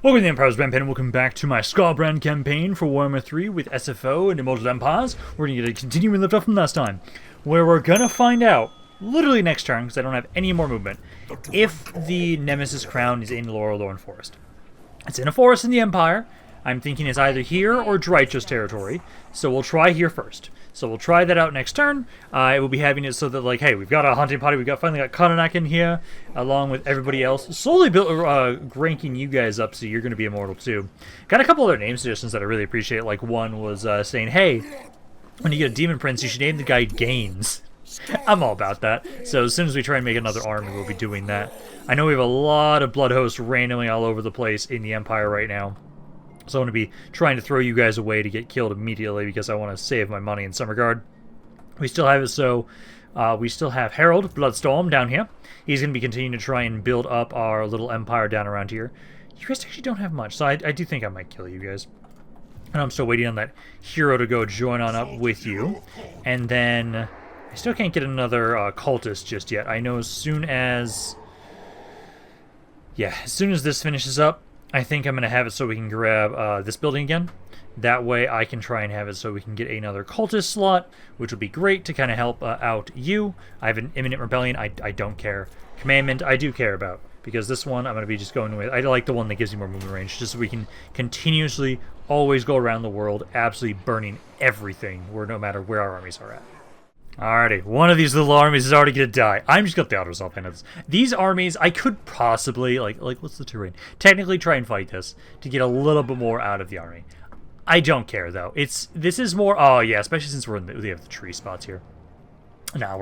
Welcome to the Empire's Rampaned, and welcome back to my Skarbrand Campaign for Warhammer 3 with SFO and Immortal Empires. We're going to continue where we left off from last time, where we're going to find out, literally next turn, because I don't have any more movement, if the Nemesis Crown is in Laurelorn Forest. It's in a forest in the Empire. I'm thinking it's either here or Drychos territory, so we'll try here first. So we'll try that out next turn. I will be having it so that, like, hey, we've got a hunting party. We've finally got Khrakk in here, along with everybody else. Slowly ranking you guys up so you're going to be immortal too. Got a couple other name suggestions that I really appreciate. Like one was saying, hey, when you get a Demon Prince, you should name the guy Gaines. I'm all about that. So as soon as we try and make another army, we'll be doing that. I know we have a lot of blood hosts randomly all over the place in the Empire right now. So I'm going to be trying to throw you guys away to get killed immediately because I want to save my money in some regard. We still have it so we still have Harold Bloodstorm down here. He's going to be continuing to try and build up our little empire down around here. You guys actually don't have much, so I do think I might kill you guys. And I'm still waiting on that hero to go join on up with you. And then I still can't get another cultist just yet. I know as soon as... yeah, as soon as this finishes up, I think I'm going to have it so we can grab this building again. That way I can try and have it so we can get another cultist slot, which would be great to kind of help out you. I have an imminent rebellion. I don't care. Commandment I do care about, because this one I'm going to be just going with. I like the one that gives you more movement range, just so we can continuously always go around the world absolutely burning everything, no matter where our armies are at. Alrighty, one of these little armies is already gonna die. I'm just gonna the auto-self hand of this. These armies, I could possibly, like what's the terrain? Technically try and fight this to get a little bit more out of the army. I don't care though. This is more, oh yeah, especially since we have the tree spots here. Nah, I'm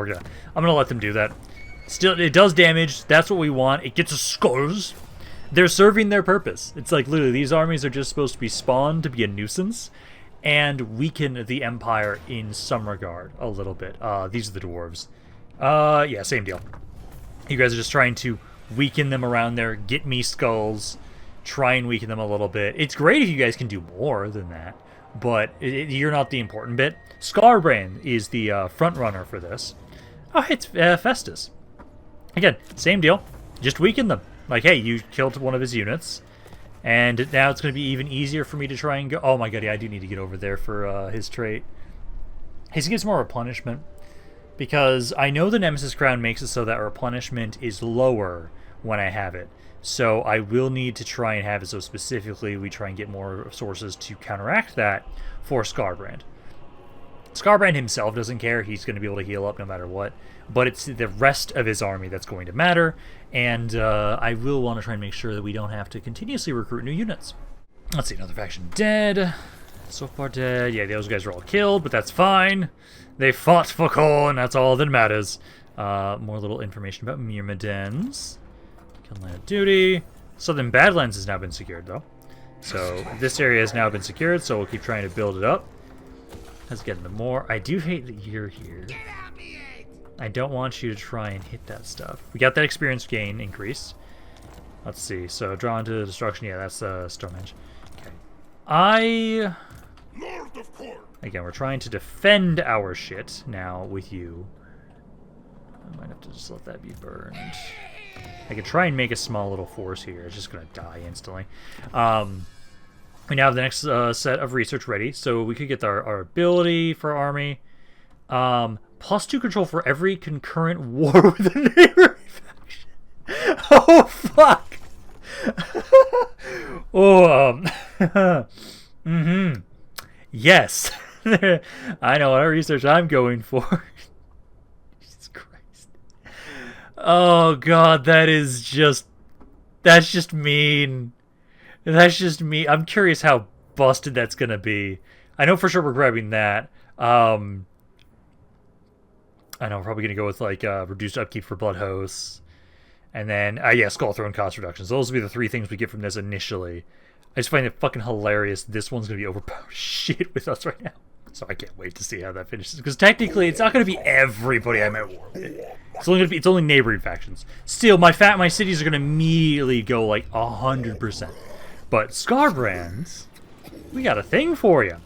gonna let them do that. Still, it does damage. That's what we want. It gets us skulls. They're serving their purpose. It's like literally these armies are just supposed to be spawned to be a nuisance and weaken the Empire in some regard a little bit. These are the dwarves. Yeah, same deal. You guys are just trying to weaken them around there, get me skulls, try and weaken them a little bit. It's great if you guys can do more than that, but you're not the important bit. Skarbrand is the front runner for this. Oh, it's Festus. Again, same deal. Just weaken them. Like, hey, you killed one of his units. And now it's going to be even easier for me to try and go... oh my god, yeah, I do need to get over there for his trait. He gets more replenishment. Because I know the Nemesis Crown makes it so that replenishment is lower when I have it. So I will need to try and have it so specifically we try and get more sources to counteract that for Skarbrand. Skarbrand himself doesn't care. He's going to be able to heal up no matter what. But it's the rest of his army that's going to matter. And I will want to try and make sure that we don't have to continuously recruit new units. Let's see, another faction dead. So far dead. Yeah, those guys are all killed, but that's fine. They fought for Khor, and that's all that matters. More little information about Myrmidons. Kill land of duty. Southern Badlands has now been secured, though. So this area has now been secured, so we'll keep trying to build it up. Let's get into more. I do hate that you're here. I don't want you to try and hit that stuff. We got that experience gain increase. Let's see. So draw into destruction. Yeah, that's Stonehenge. Okay. Again, we're trying to defend our shit now with you. I might have to just let that be burned. I could try and make a small little force here. It's just going to die instantly. We now have the next set of research ready. So we could get our ability for our army. +2 control for every concurrent war with a neighboring faction. Oh, fuck! Oh, Yes. I know what research I'm going for. Jesus Christ. Oh, God, that's just mean. That's just me. I'm curious how busted that's gonna be. I know for sure we're grabbing that. I know we're probably going to go with, like, reduced upkeep for blood hosts. And then, yeah, skull throne cost reductions. Those will be the three things we get from this initially. I just find it fucking hilarious. This one's going to be overpowered shit with us right now. So I can't wait to see how that finishes. Because technically, it's not going to be everybody I'm at war with. It's only neighboring factions. Still, my cities are going to immediately go, like, 100%. But Skarbrand, we got a thing for you.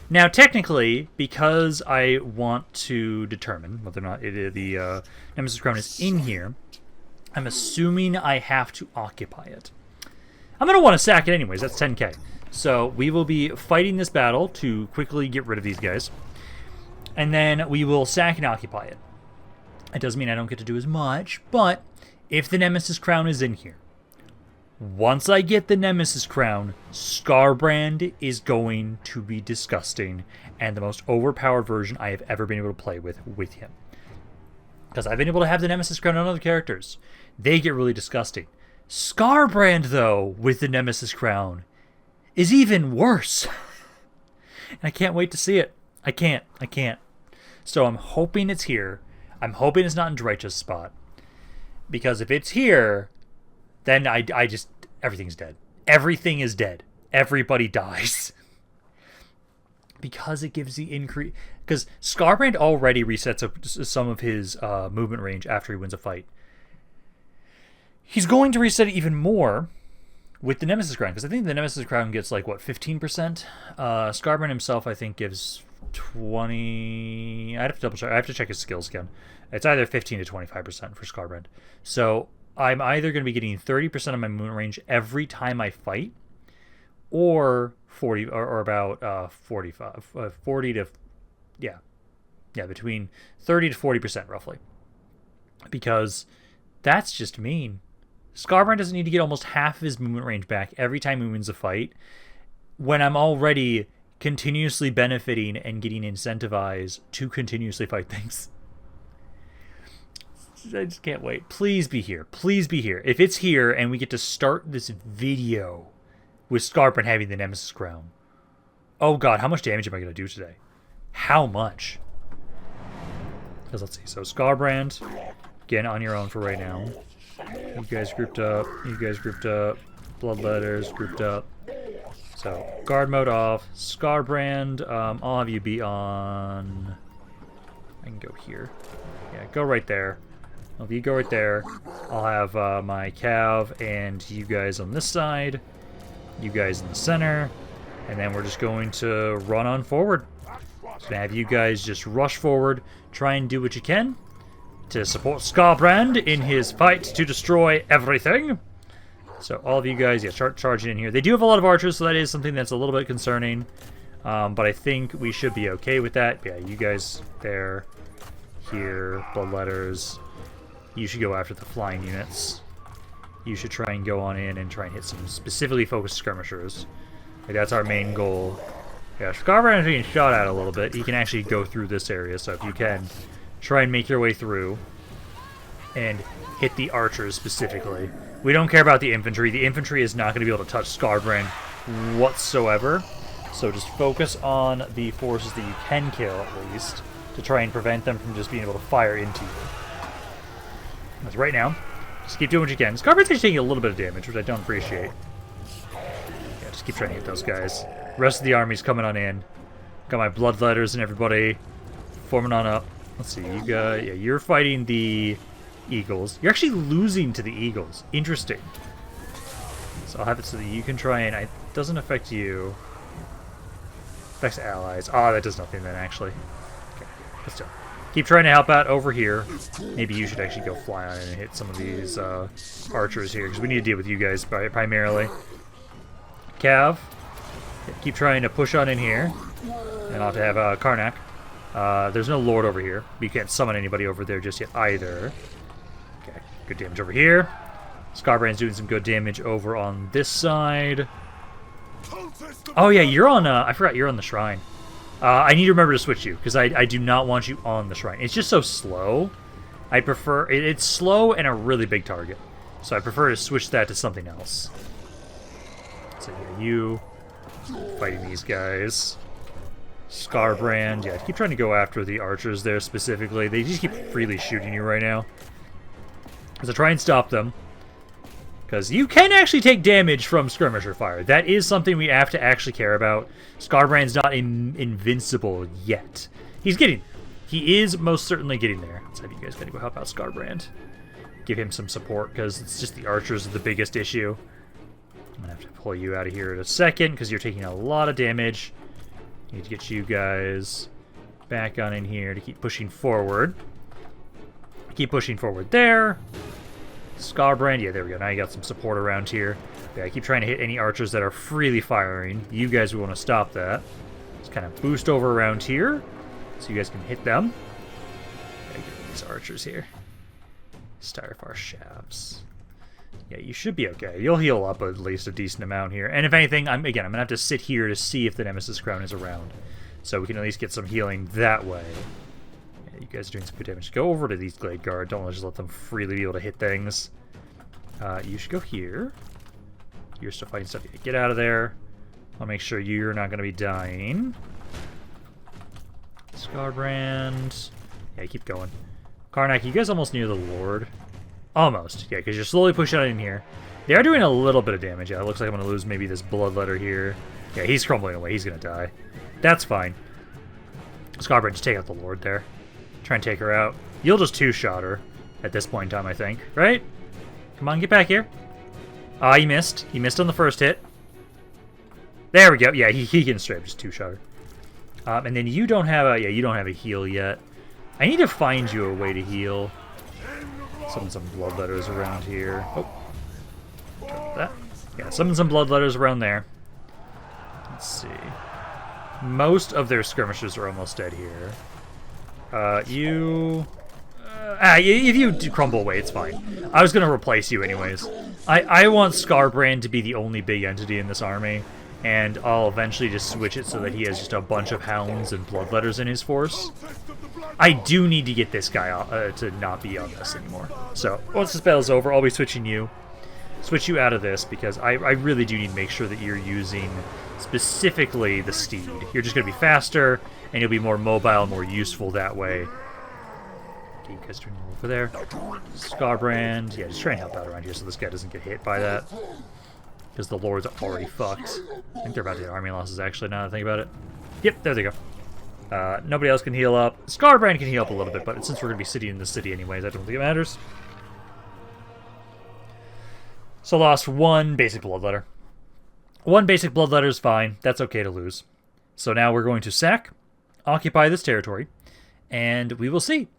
Now, technically, because I want to determine whether or not the Nemesis Crown is in here, I'm assuming I have to occupy it. I'm going to want to sack it anyways. That's 10k. So we will be fighting this battle to quickly get rid of these guys. And then we will sack and occupy it. It doesn't mean I don't get to do as much, but if the Nemesis Crown is in here, once I get the Nemesis Crown, Skarbrand is going to be disgusting and the most overpowered version I have ever been able to play with him. Because I've been able to have the Nemesis Crown on other characters. They get really disgusting. Skarbrand, though, with the Nemesis Crown, is even worse. And I can't wait to see it. I can't. So I'm hoping it's here. I'm hoping it's not in Dreicha's spot. Because if it's here, then I just... everything's dead. Everything is dead. Everybody dies. Because it gives the increase... because Skarbrand already resets some of his movement range after he wins a fight. He's going to reset it even more with the Nemesis Crown. Because I think the Nemesis Crown gets like, what, 15%? Skarbrand himself, I think, gives 20... I'd have to double check. I have to check his skills again. It's either 15 to 25% for Skarbrand. So I'm either going to be getting 30% of my movement range every time I fight, or 40, or about 45, 40 to, yeah, between 30 to 40% roughly. Because that's just mean. Skarbrand doesn't need to get almost half of his movement range back every time he wins a fight, when I'm already continuously benefiting and getting incentivized to continuously fight things. I just can't wait. Please be here. Please be here. If it's here and we get to start this video with Skarbrand having the Nemesis Crown. Oh god, how much damage am I going to do today? How much? Because let's see. So Skarbrand, again, on your own for right now. You guys grouped up. You guys grouped up. Bloodletters grouped up. So, guard mode off. Skarbrand, I'll have you be on... I can go here. Yeah, go right there. If you go right there, I'll have my cav and you guys on this side, you guys in the center, and then we're just going to run on forward. So to have you guys just rush forward, try and do what you can to support Skarbrand in his fight to destroy everything. So all of you guys, yeah, start charging in here. They do have a lot of archers, so that is something that's a little bit concerning. But I think we should be okay with that. Yeah, you guys there, here, bloodletters. You should go after the flying units. You should try and go on in and try and hit some specifically focused skirmishers. Like, that's our main goal. Yeah, Skarbrand is being shot at a little bit. He can actually go through this area, so if you can, try and make your way through and hit the archers specifically. We don't care about the infantry. The infantry is not going to be able to touch Skarbrand whatsoever. So just focus on the forces that you can kill, at least, to try and prevent them from just being able to fire into you. Because right now, just keep doing what you can. Skarbrand's actually taking a little bit of damage, which I don't appreciate. Yeah, just keep trying to hit those guys. Rest of the army's coming on in. Got my bloodletters and everybody forming on up. Let's see, you got... yeah, you're fighting the Eagles. You're actually losing to the Eagles. Interesting. So I'll have it so that you can try and... it doesn't affect you. Affects allies. Ah, that does nothing then, actually. Okay, let's do it. Keep trying to help out over here. Maybe you should actually go fly on in and hit some of these archers here, because we need to deal with you guys primarily. Cav, keep trying to push on in here. And I'll have to have Khrakk. There's no Lord over here. You can't summon anybody over there just yet either. Okay, good damage over here. Skarbrand's doing some good damage over on this side. Oh yeah, you're on, I forgot you're on the shrine. I need to remember to switch you, because I do not want you on the shrine. It's just so slow. I prefer... it's slow and a really big target. So I prefer to switch that to something else. So yeah, you... fighting these guys. Skarbrand. Yeah, keep trying to go after the archers there specifically. They just keep freely shooting you right now. So try and stop them. Because you can actually take damage from skirmisher fire. That is something we have to actually care about. Skarbrand's not invincible yet. He's getting... he is most certainly getting there. Let's have you guys gotta go help out Skarbrand. Give him some support, because it's just the archers are the biggest issue. I'm gonna have to pull you out of here in a second, because you're taking a lot of damage. Need to get you guys back on in here to keep pushing forward. Keep pushing forward there. Skarbrand, yeah, there we go. Now you got some support around here. Yeah, I keep trying to hit any archers that are freely firing. You guys want to stop that. Just kind of boost over around here, so you guys can hit them. Yeah, get these archers here. Styrofoam shafts. Yeah, you should be okay. You'll heal up at least a decent amount here. And if anything, I'm gonna have to sit here to see if the Nemesis Crown is around, so we can at least get some healing that way. Yeah, you guys are doing some good damage. Go over to these Glade Guard. Don't just let them freely be able to hit things. You should go here. You're still fighting stuff. Yeah, get out of there. I'll make sure you're not going to be dying. Skarbrand. Yeah, keep going. Khrakk, you guys almost near the Lord? Almost. Yeah, because you're slowly pushing it in here. They are doing a little bit of damage. Yeah, it looks like I'm going to lose maybe this Bloodletter here. Yeah, he's crumbling away. He's going to die. That's fine. Skarbrand, just take out the Lord there. Try and take her out. You'll just two-shot her at this point in time, I think. Right? Come on, get back here. Ah, he missed. He missed on the first hit. There we go. Yeah, he can straight up just two-shot her. And then you don't have a... Yeah, you don't have a heal yet. I need to find you a way to heal. Summon some Bloodletters around here. Oh. That. Yeah, summon some Bloodletters around there. Let's see. Most of their skirmishers are almost dead here. If you crumble away, it's fine. I was going to replace you anyways. I want Skarbrand to be the only big entity in this army, and I'll eventually just switch it so that he has just a bunch of Hounds and Bloodletters in his force. I do need to get this guy to not be on this anymore. So, once this battle's over, I'll be switching you. Switch you out of this, because I really do need to make sure that you're using specifically the Steed. You're just going to be faster, and you'll be more mobile, more useful that way. Okay, you guys turn over there. Skarbrand. Yeah, just try and help out around here so this guy doesn't get hit by that. Because the Lord's already fucked. I think they're about to get army losses, actually, now that I think about it. Yep, there they go. Nobody else can heal up. Skarbrand can heal up a little bit, but since we're going to be sitting in the city anyways, I don't think it matters. So lost one basic Bloodletter. One basic Bloodletter is fine. That's okay to lose. So now we're going to sack, occupy this territory, and we will see.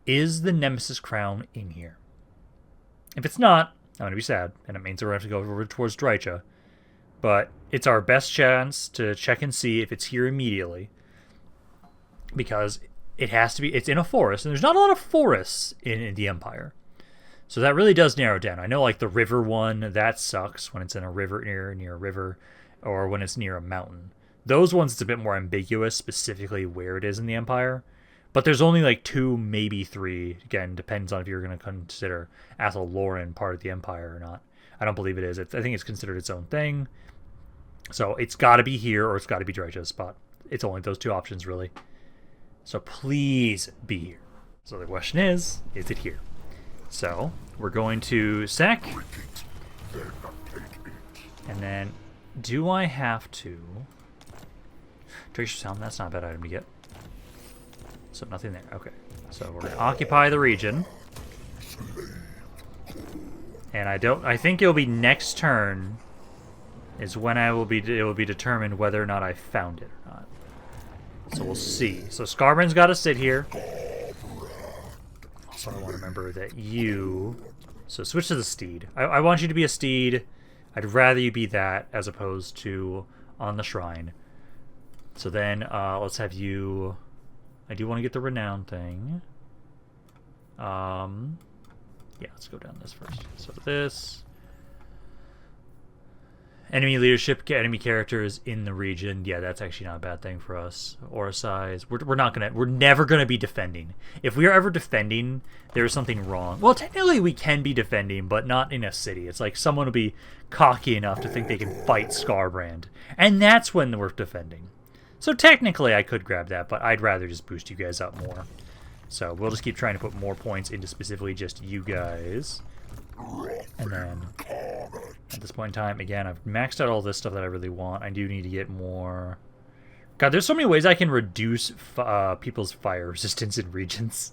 Is the Nemesis Crown in here? If it's not, I'm going to be sad, and it means we're going to have to go over towards Drycha. But it's our best chance to check and see if it's here immediately. Because it has to be, it's in a forest, and there's not a lot of forests in the Empire. So that really does narrow it down. I know like the river one, that sucks when it's in a river, near a river, or when it's near a mountain. Those ones, it's a bit more ambiguous, specifically where it is in the Empire. But there's only like 2, maybe 3. Again, depends on if you're going to consider Laurelorn part of the Empire or not. I don't believe it is. I think it's considered its own thing. So it's got to be here, or it's got to be Drycha's spot. It's only those 2 options, really. So please be here. So the question is it here? So we're going to sack. And then, do I have to... Tracer's Helm, that's not a bad item to get. So nothing there. Okay. So we're going to occupy the region. And I think it'll be next turn is when it will be determined whether or not I found it or not. So we'll see. So Skarbrand's got to sit here. Also, I want to remember that you... So switch to the Steed. I want you to be a Steed. I'd rather you be that as opposed to on the Shrine. So then let's have you... I do want to get the Renown thing. Yeah, let's go down this first. So this... Enemy leadership, enemy characters in the region. Yeah, that's actually not a bad thing for us. Aura size. We're never gonna be defending. If we are ever defending, there is something wrong. Well, technically we can be defending, but not in a city. It's like someone will be cocky enough to think they can fight Skarbrand, and that's when we're defending. So technically I could grab that, but I'd rather just boost you guys up more. So we'll just keep trying to put more points into specifically just you guys. And then, at this point in time, again, I've maxed out all this stuff that I really want. I do need to get more... God, there's so many ways I can reduce people's fire resistance in regions.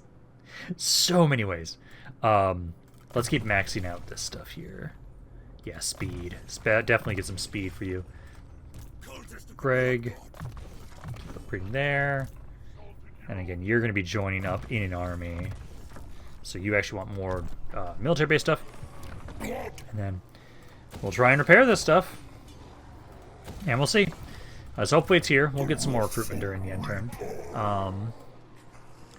So many ways. Let's keep maxing out this stuff here. Yeah, speed. Definitely get some speed for you. Greg. Keep upgrading there. And again, you're going to be joining up in an army. So you actually want more military-based stuff. And then We'll try and repair this stuff. And we'll see. So hopefully it's here. We'll get some more recruitment during the end turn. I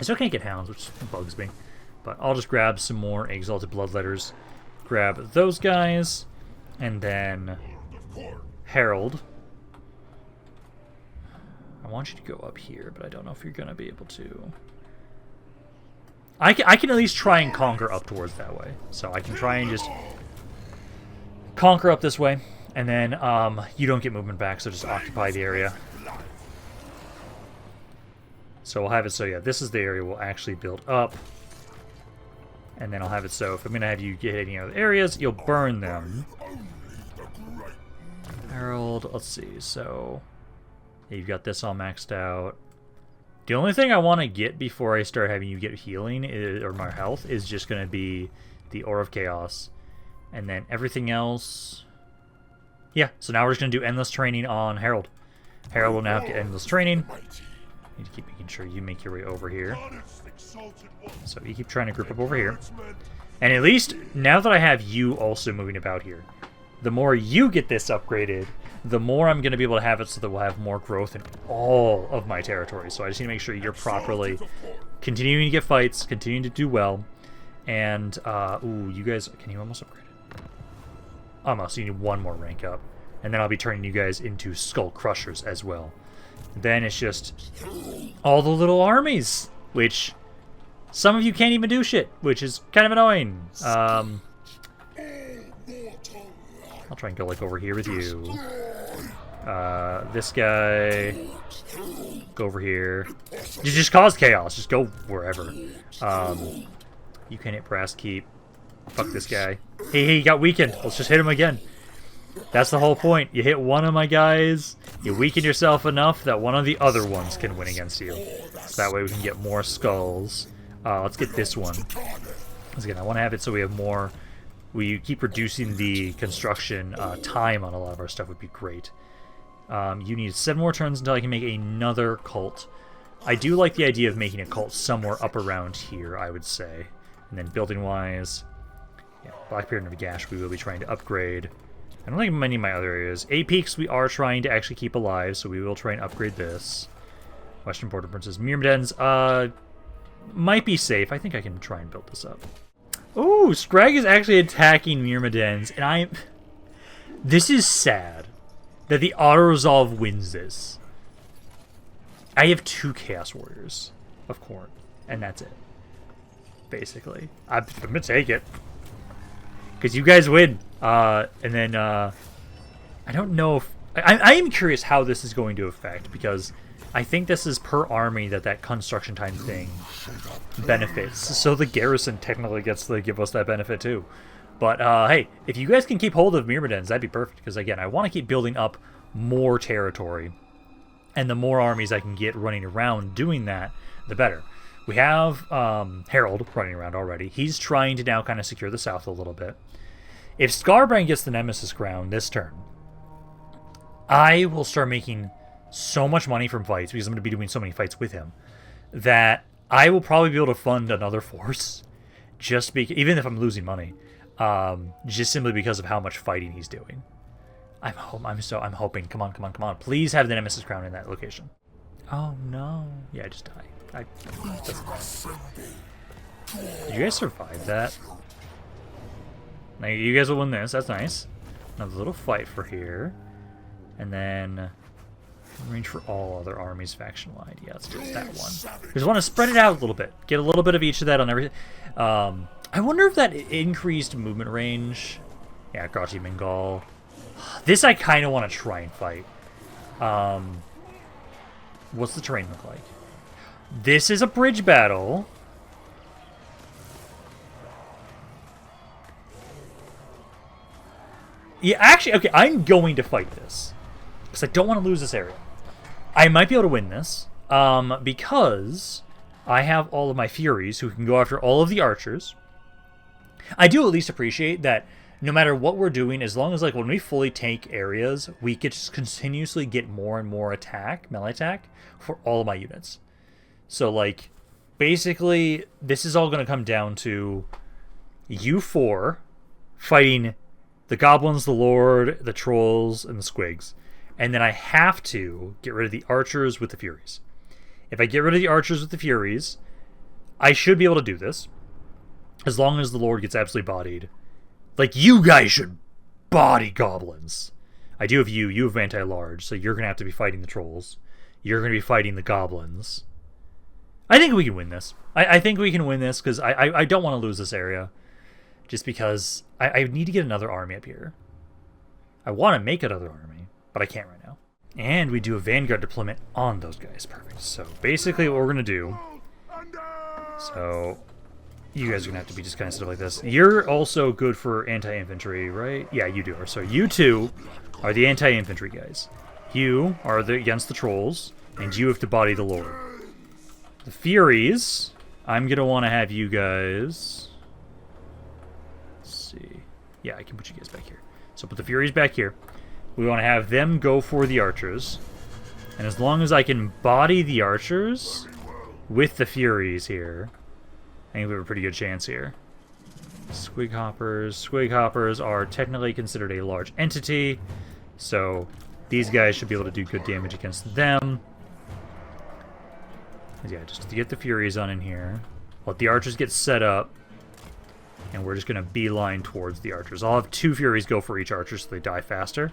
still can't get hounds, which bugs me. But I'll just grab some more Exalted Bloodletters. Grab those guys. And then Herald. I want you to go up here, but I don't know if you're going to be able to. I can at least try and conquer up towards that way. So I can try and just conquer up this way. And then you don't get movement back, so just occupy the area. So we'll have it so, yeah, this is the area we'll actually build up. And then I'll have it so if I'm going to have you get any other areas, you'll burn them. Herald, let's see, so yeah, you've got this all maxed out. The only thing I want to get before I start having you get healing or more health is just going to be the Aura of Chaos. And then everything else... Yeah, so now we're just going to do endless training on Herald. Herald will now get endless training. Need to keep making sure you make your way over here. So you keep trying to group up over here. And at least, now that I have you also moving about here, the more you get this upgraded, the more I'm going to be able to have it so that we'll have more growth in all of my territories. So I just need to make sure you're properly continuing to get fights, continuing to do well. And, ooh, you guys, can you almost upgrade it? Almost, you need one more rank up. And then I'll be turning you guys into Skull Crushers as well. Then it's just all the little armies, which some of you can't even do shit, which is kind of annoying. I'll try and go like over here with you. This guy, go over here. You just cause chaos. Just go wherever. You can hit Brass Keep. Fuck this guy. Hey, he got weakened. Let's just hit him again. That's the whole point. You hit one of my guys, you weaken yourself enough that one of the other ones can win against you. So that way we can get more skulls. Let's get this one. Once again, I want to have it so we have more. We keep reducing the construction time on a lot of our stuff would be great. You need 7 more turns until I can make another cult. I do like the idea of making a cult somewhere up around here, I would say. And then building-wise, yeah, Blackbeard and Nagash we will be trying to upgrade. I don't think many of my other areas. A Peaks we are trying to actually keep alive, so we will try and upgrade this. Western Border Princes. Myrmidons, might be safe. I think I can try and build this up. Ooh, Skrag is actually attacking Myrmidons, and this is sad that the auto-resolve wins this. I have 2 Chaos Warriors of Khorne, and that's it. Basically. I'm gonna take it. Because you guys win. And then, I don't know if... I am curious how this is going to affect, because I think this is per army that construction time thing benefits. So the garrison technically gets to give us that benefit too. But, hey, if you guys can keep hold of Myrmidons, that'd be perfect. Because, again, I want to keep building up more territory. And the more armies I can get running around doing that, the better. We have Herald running around already. He's trying to now kind of secure the south a little bit. If Skarbrand gets the Nemesis crown this turn, I will start making so much money from fights, because I'm going to be doing so many fights with him, that I will probably be able to fund another force, just even if I'm losing money, just simply because of how much fighting he's doing. I'm hoping. Come on. Please have the Nemesis crown in that location. Oh no! Yeah, I just died. Did you guys survive that? Now you guys will win this. That's nice. Another little fight for here, and then range for all other armies faction wide. Yeah, let's do that one. Just want to spread it out a little bit. Get a little bit of each of that on everything. I wonder if that increased movement range. Yeah, Gronti Mingol. This I kind of want to try and fight. What's the terrain look like? This is a bridge battle. Yeah, actually, okay, I'm going to fight this. Because I don't want to lose this area. I might be able to win this. Because I have all of my Furies who can go after all of the archers. I do at least appreciate that no matter what we're doing, as long as, like, when we fully take areas, we could just continuously get more and more melee attack, for all of my units. So, like, basically, this is all going to come down to you 4 fighting the goblins, the lord, the trolls, and the squigs. And then I have to get rid of the archers with the furies. If I get rid of the archers with the furies, I should be able to do this. As long as the lord gets absolutely bodied. Like, you guys should body goblins. I do have you. You have anti-large, so you're going to have to be fighting the trolls. You're going to be fighting the goblins. I think we can win this. I think we can win this, because I don't want to lose this area. Just because I need to get another army up here. I want to make another army, but I can't right now. And we do a vanguard deployment on those guys. Perfect. So basically what we're going to do... So... You guys are going to have to be just kind of stuff like this. You're also good for anti-infantry, right? Yeah, you do. So you two are the anti-infantry guys. You are against the trolls, and you have to body the lord. The furies, I'm going to want to have you guys... Let's see. Yeah, I can put you guys back here. So put the furies back here. We want to have them go for the archers. And as long as I can body the archers with the furies here... I think we have a pretty good chance here. Squig hoppers. Squig hoppers are technically considered a large entity, so these guys should be able to do good damage against them. Yeah, just to get the furies on in here. Let the archers get set up, and we're just going to beeline towards the archers. I'll have 2 furies go for each archer so they die faster.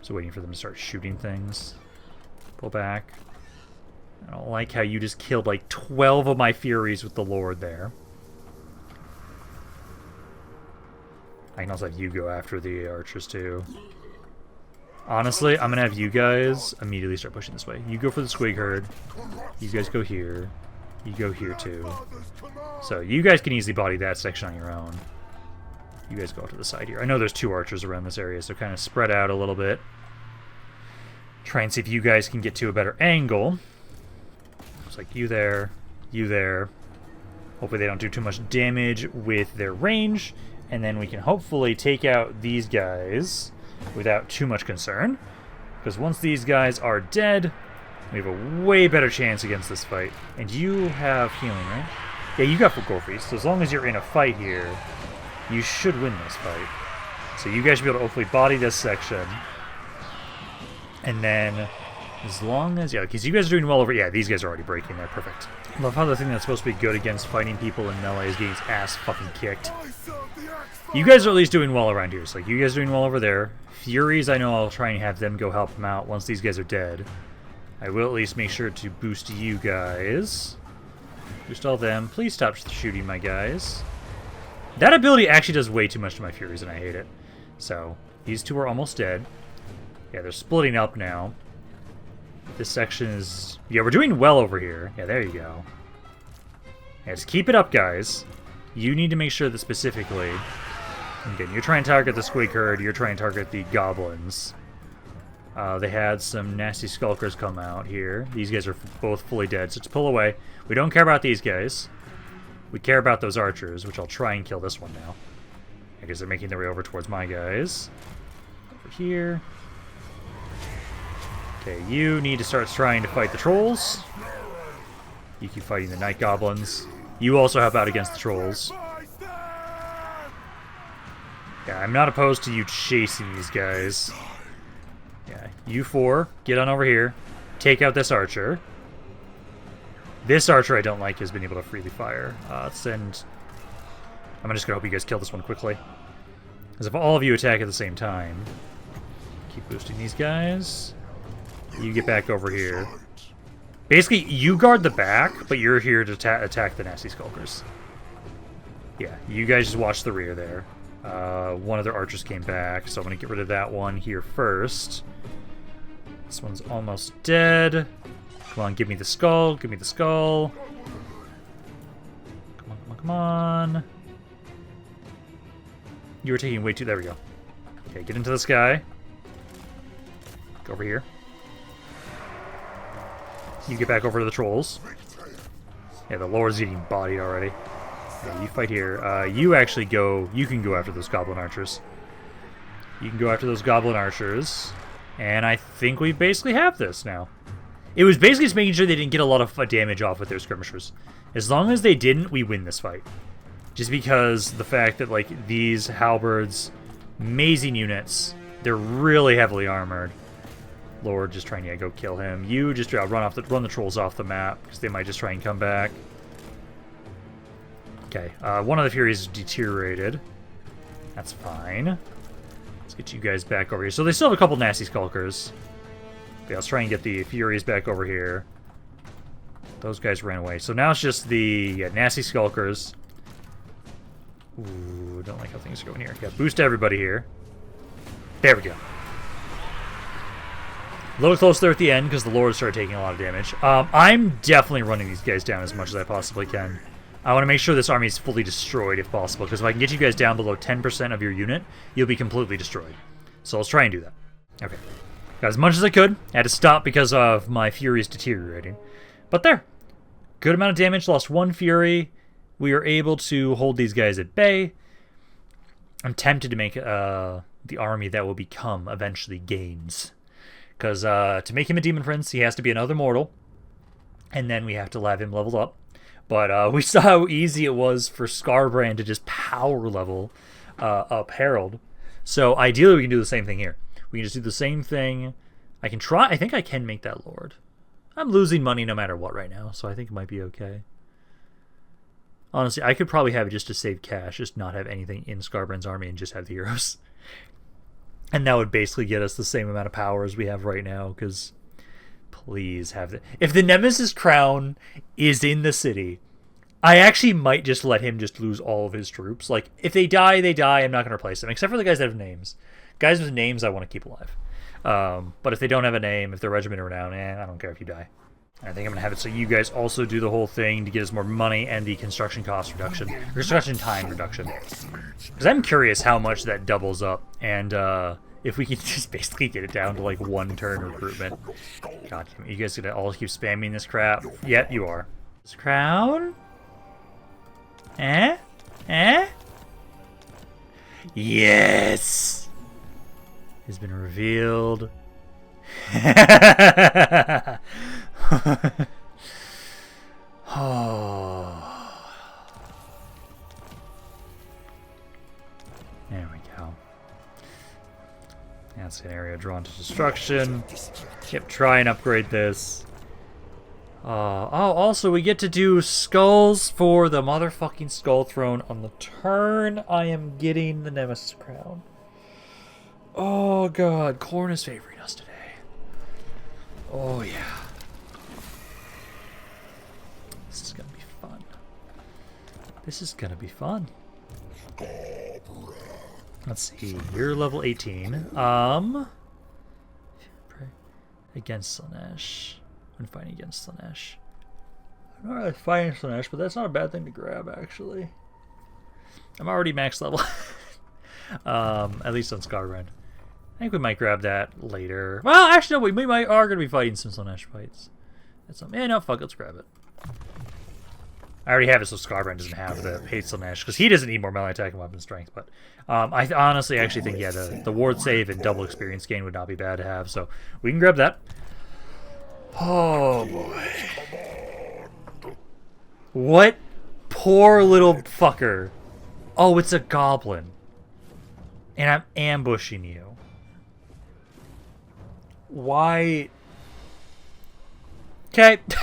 So waiting for them to start shooting things. Pull back. I don't like how you just killed like 12 of my furies with the lord there. I can also have you go after the archers too. Honestly, I'm going to have you guys immediately start pushing this way. You go for the squig herd. You guys go here. You go here too. So you guys can easily body that section on your own. You guys go out to the side here. I know there's 2 archers around this area, so kind of spread out a little bit. Try and see if you guys can get to a better angle. Like you there, you there. Hopefully they don't do too much damage with their range, and then we can hopefully take out these guys without too much concern. Because once these guys are dead, we have a way better chance against this fight. And you have healing, right? Yeah, you got full gold feast, so as long as you're in a fight here, you should win this fight. So you guys should be able to hopefully body this section. And then... As long as... Yeah, because you guys are doing well over... Yeah, these guys are already breaking there. Perfect. I love how the thing that's supposed to be good against fighting people in melee is getting its ass fucking kicked. You guys are at least doing well around here. So, like, you guys are doing well over there. Furies, I know I'll try and have them go help them out once these guys are dead. I will at least make sure to boost you guys. Boost all them. Please stop shooting my guys. That ability actually does way too much to my Furies, and I hate it. So, these 2 are almost dead. Yeah, they're splitting up now. This section is... Yeah, we're doing well over here. Yeah, there you go. Yeah, just keep it up, guys. You need to make sure that specifically... Again, you're trying to target the squig herd. You're trying to target the goblins. They had some nasty skulkers come out here. These guys are both fully dead, so just pull away. We don't care about these guys. We care about those archers, which I'll try and kill this one now. I guess they're making their way over towards my guys. Over here. Okay, you need to start trying to fight the trolls. You keep fighting the night goblins. You also help out against the trolls. Yeah, I'm not opposed to you chasing these guys. Yeah, you 4, get on over here. Take out this archer. This archer I don't like has been able to freely fire. I'm just going to hope you guys kill this one quickly. Because if all of you attack at the same time... Keep boosting these guys. You get back over here. Basically, you guard the back, but you're here to attack the nasty skulkers. Yeah, you guys just watch the rear there. One of their archers came back, so I'm going to get rid of that one here first. This one's almost dead. Come on, give me the skull. Give me the skull. Come on, come on, come on. You were taking way too... There we go. Okay, get into this guy. Go over here. You get back over to the trolls. Yeah, the Lord's getting bodied already. Yeah, you fight here. You actually go... You can go after those goblin archers. You can go after those goblin archers. And I think we basically have this now. It was basically just making sure they didn't get a lot of damage off with their skirmishers. As long as they didn't, we win this fight. Just because the fact that, like, these halberds, amazing units, they're really heavily armored. Lord, just trying to go kill him. You just run the trolls off the map, because they might just try and come back. Okay, one of the Furies is deteriorated. That's fine. Let's get you guys back over here. So they still have a couple nasty Skulkers. Okay, let's try and get the Furies back over here. Those guys ran away. So now it's just the nasty Skulkers. Ooh, don't like how things are going here. Yeah, boost everybody here. There we go. A little close there at the end because the Lords started taking a lot of damage. I'm definitely running these guys down as much as I possibly can. I want to make sure this army is fully destroyed if possible, because if I can get you guys down below 10% of your unit, you'll be completely destroyed. So let's try and do that. Okay. Got as much as I could. I had to stop because of my Furies deteriorating. But there. Good amount of damage. Lost one Fury. We were able to hold these guys at bay. I'm tempted to make the army that will become eventually gains. Because to make him a Demon Prince, he has to be another mortal. And then we have to have him leveled up. But we saw how easy it was for Skarbrand to just power level up Herald. So ideally we can do the same thing here. We can just do the same thing. I can try. I think I can make that Lord. I'm losing money no matter what right now, so I think it might be okay. Honestly, I could probably have it just to save cash, just not have anything in Skarbrand's army and just have the heroes. And that would basically get us the same amount of power as we have right now, because please have the... If the Nemesis Crown is in the city, I actually might just let him just lose all of his troops. Like, if they die, they die. I'm not going to replace them, except for the guys that have names. Guys with names I want to keep alive. But if they don't have a name, if they're regiment or renown, I don't care if you die. I think I'm going to have it so you guys also do the whole thing to get us more money and the construction cost reduction. Construction time reduction. Because I'm curious how much that doubles up. And if we can just basically get it down to like 1 turn recruitment. God damn it. You guys going to all keep spamming this crap? Yep, you are. This crown? Yes! Has been revealed. Oh. There we go. That's an area drawn to destruction. Yep, try and upgrade this. Oh, also we get to do skulls for the motherfucking Skull Throne on the turn I am getting the Nemesis Crown. Oh god, Corn is favoring us today. Oh yeah. This is gonna be fun. This is gonna be fun. Let's see, you're level 18. Against Slanesh. I'm fighting against Slanesh. I'm not really fighting Slanesh, but that's not a bad thing to grab, actually. I'm already max level. At least on Skarbrand. I think we might grab that later. Well, actually, no, we are going to be fighting some Slanesh fights. No, fuck, let's grab it. I already have it, so Skarbrand doesn't have the hate Slanesh, because he doesn't need more melee attack and weapon strength. But I honestly actually think, yeah, the ward save and double experience gain would not be bad to have, so we can grab that. Oh, boy. What poor little fucker. Oh, it's a goblin. And I'm ambushing you. Why? Okay. This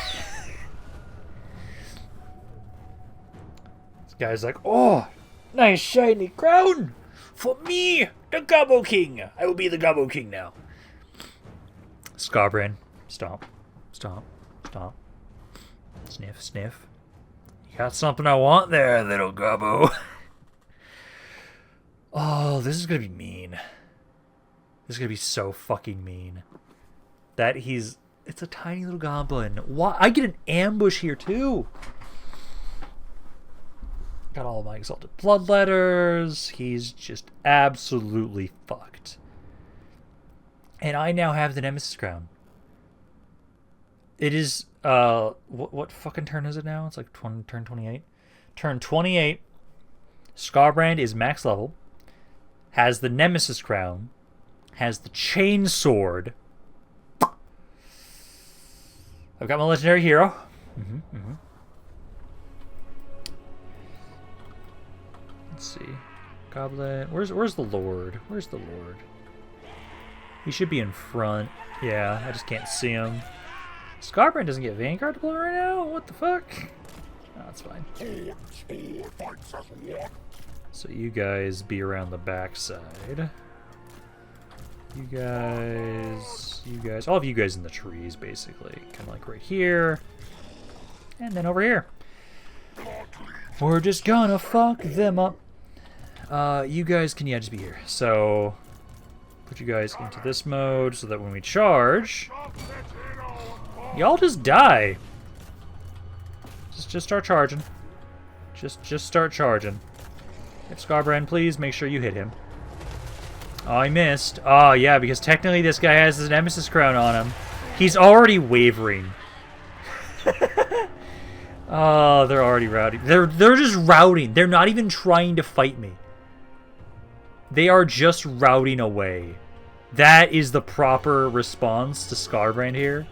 guy's like, oh, nice shiny crown for me, the Gobbo King. I will be the Gobbo King now. Skarbrand, stomp, stomp, stomp. Sniff, sniff. You got something I want there, little Gobbo. Oh, this is gonna be mean. This is gonna be so fucking mean. That it's a tiny little goblin. Why? I get an ambush here too. Got all my exalted bloodletters. He's just absolutely fucked. And I now have the Nemesis Crown. It is, what fucking turn is it now? It's like turn 28. Turn 28. Skarbrand is max level. Has the Nemesis Crown. Has the Chain Sword. I've got my legendary hero. Let's see. Goblet. Where's the Lord? Where's the Lord? He should be in front. Yeah, I just can't see him. Skarbrand doesn't get Vanguard deployed right now? What the fuck? Oh, that's fine. So you guys be around the backside. You guys, all of you guys in the trees, basically. Kind of like right here. And then over here. We're just gonna fuck them up. You guys can, just be here. So, put you guys into this mode so that when we charge, y'all just die. Just start charging. Just start charging. If Skarbrand, please make sure you hit him. Oh, I missed. Oh, yeah, because technically this guy has his Nemesis crown on him. He's already wavering. Oh, they're already routing. They're just routing. They're not even trying to fight me. They are just routing away. That is the proper response to Skarbrand here.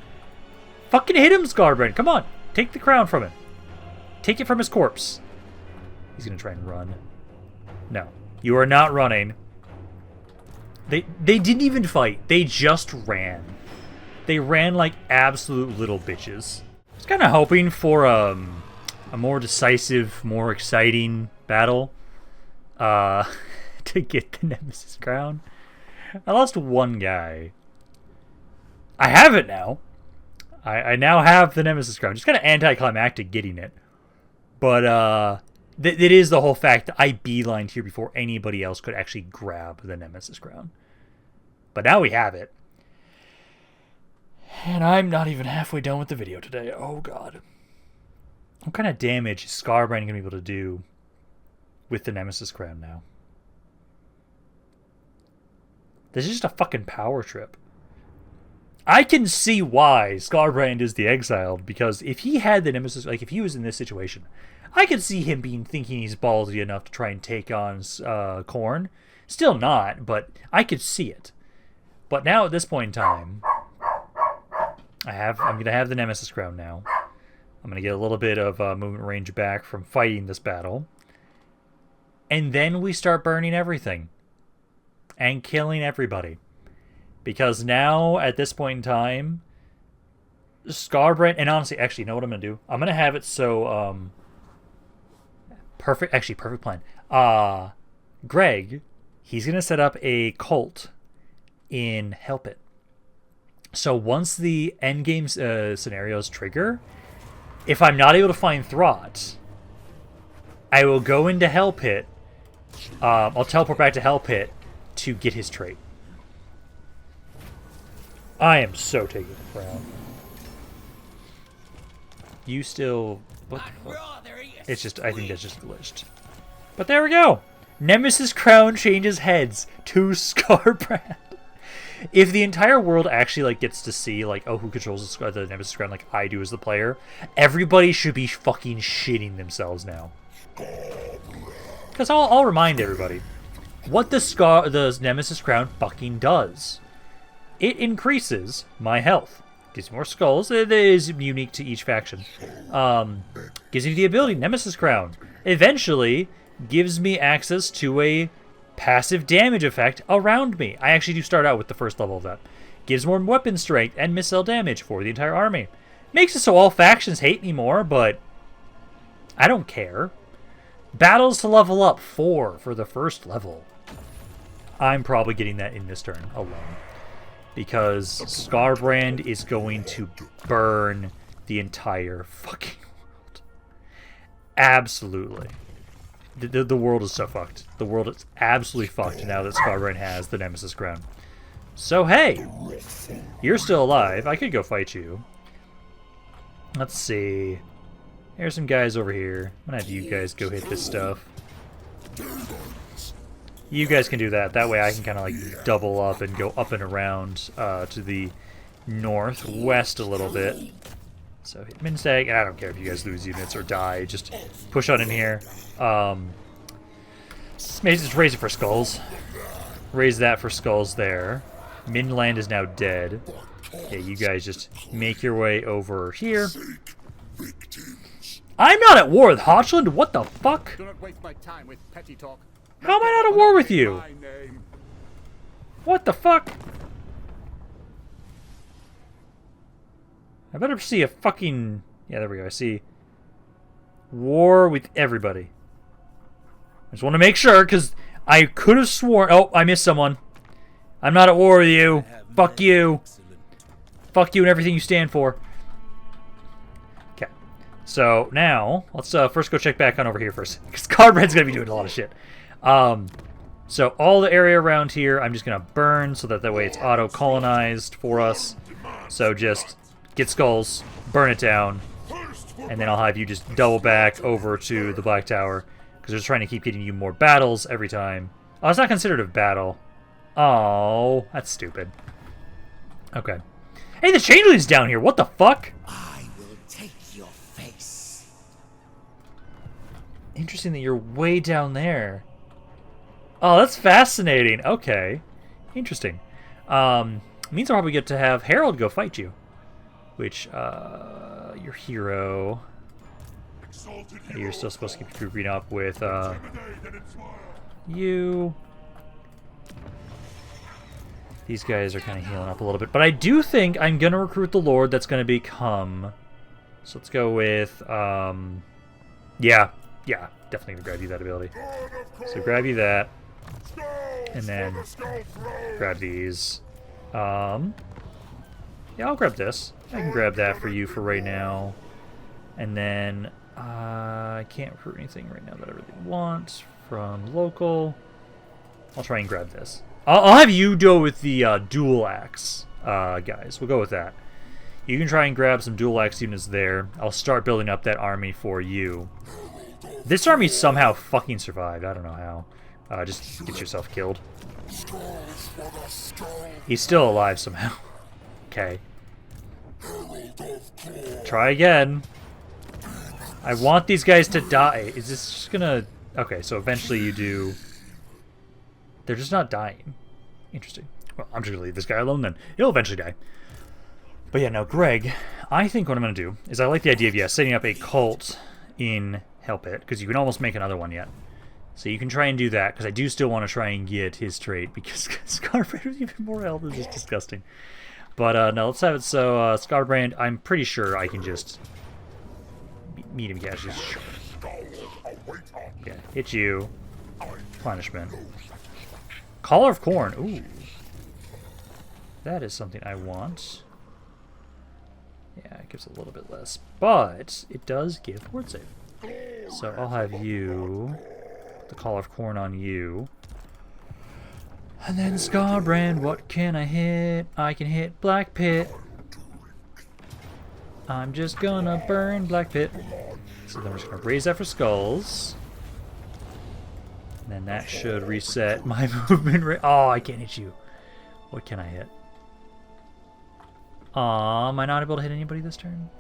Fucking hit him, Skarbrand. Come on. Take the crown from him. Take it from his corpse. He's going to try and run. No. You are not running. They didn't even fight. They just ran. They ran like absolute little bitches. I was kind of hoping for a more decisive, more exciting battle to get the Nemesis crown. I lost one guy. I have it now. I now have the Nemesis crown. Just kind of anticlimactic getting it. But it is the whole fact that I beelined here before anybody else could actually grab the Nemesis crown. But now we have it. And I'm not even halfway done with the video today. Oh, God. What kind of damage is Skarbrand going to be able to do with the Nemesis crown now? This is just a fucking power trip. I can see why Skarbrand is the exiled, because if he had the Nemesis, like if he was in this situation, I could see him thinking he's ballsy enough to try and take on Khorne. Still not, but I could see it. But now at this point in time, I'm gonna have the Nemesis crown now. I'm gonna get a little bit of movement range back from fighting this battle, and then we start burning everything and killing everybody. Because now, at this point in time, Skarbrand, and honestly, actually, you know what I'm going to do? I'm going to have it so, perfect plan. Greg, he's going to set up a cult in Help It. So once the endgame scenarios trigger, if I'm not able to find Throt, I will go into Hell Pit. I'll teleport back to Hell Pit to get his trait. I am so taking the crown. You still... What the fuck? It's just... I think that's just glitched. But there we go! Nemesis crown changes heads to Skarbrand. If the entire world actually like gets to see like, oh, who controls the Nemesis crown like I do as the player, everybody should be fucking shitting themselves now. Because I'll remind everybody what the Nemesis crown fucking does. It increases my health. Gives me more skulls. It is unique to each faction. Gives me the ability, Nemesis Crown. Eventually, gives me access to a passive damage effect around me. I actually do start out with the first level of that. Gives more weapon strength and missile damage for the entire army. Makes it so all factions hate me more, but I don't care. Battles to level up 4 for the first level. I'm probably getting that in this turn alone. Because Skarbrand is going to burn the entire fucking world. Absolutely. The world is so fucked. The world is absolutely fucked now that Skarbrand has the Nemesis crown. So hey, you're still alive. I could go fight you. Let's see. There's some guys over here. I'm gonna have you guys go hit this stuff. You guys can do that. That way I can kind of like double up and go up and around to the northwest a little bit. So hit Minstag. I don't care if you guys lose units or die. Just push on in here. Just raise it for skulls. Raise that for skulls there. Midland is now dead. Okay, you guys just make your way over here. I'm not at war with Hochland? What the fuck? Do not waste my time with petty talk. How am I not at war with you? What the fuck? I better see a fucking... Yeah, there we go. I see war with everybody. I just want to make sure, because I could have sworn... Oh, I missed someone. I'm not at war with you. Fuck you. Fuck you and everything you stand for. Okay. So, now, let's first go check back on over here first. Because Skarbrand's going to be doing a lot of shit. So, all the area around here, I'm just going to burn so that way it's auto-colonized for us. So, just get skulls, burn it down, and then I'll have you just double back over to the Black Tower. Because they're just trying to keep getting you more battles every time. Oh, it's not considered a battle. Oh, that's stupid. Okay. Hey, the changeling's down here. What the fuck? I will take your face. Interesting that you're way down there. Oh, that's fascinating. Okay. Interesting. Means I'll probably get to have Harold go fight you. Which, your hero... You're still supposed to keep grouping up with, you... These guys are kind of healing up a little bit. But I do think I'm going to recruit the Lord that's going to become... So let's go with, yeah, definitely going to grab you that ability. So grab you that. And then grab these. Yeah, I'll grab this. I can grab that for you for right now. And then I can't recruit anything right now that I really want from local. I'll try and grab this. I'll have you go with the dual axe, guys. We'll go with that. You can try and grab some dual axe units there. I'll start building up that army for you. This army somehow fucking survived. I don't know how. Just get yourself killed. He's still alive somehow. Okay. Try again. I want these guys to die. Is this just gonna... Okay, so eventually you do... They're just not dying. Interesting. Well, I'm just gonna leave this guy alone then. He'll eventually die. But yeah, no, Greg, I think what I'm gonna do is I like the idea of, yeah, setting up a cult in Help It, because you can almost make another one yet. So you can try and do that, because I do still want to try and get his trait, because Skarbrand with even more health is just disgusting. But no, let's have it so Skarbrand, I'm pretty sure I can just meet him. Yeah, just yeah, hit you. Punishment. Collar of Corn. Ooh. That is something I want. Yeah, it gives a little bit less. But it does give word save. So I'll have you... the Collar of Corn on you. And then Skarbrand, what can I hit? I can hit Black Pit. I'm just gonna burn Black Pit. So then we're just gonna raise that for skulls. And then that should reset my movement rate. Oh, I can't hit you. What can I hit? Am I not able to hit anybody this turn?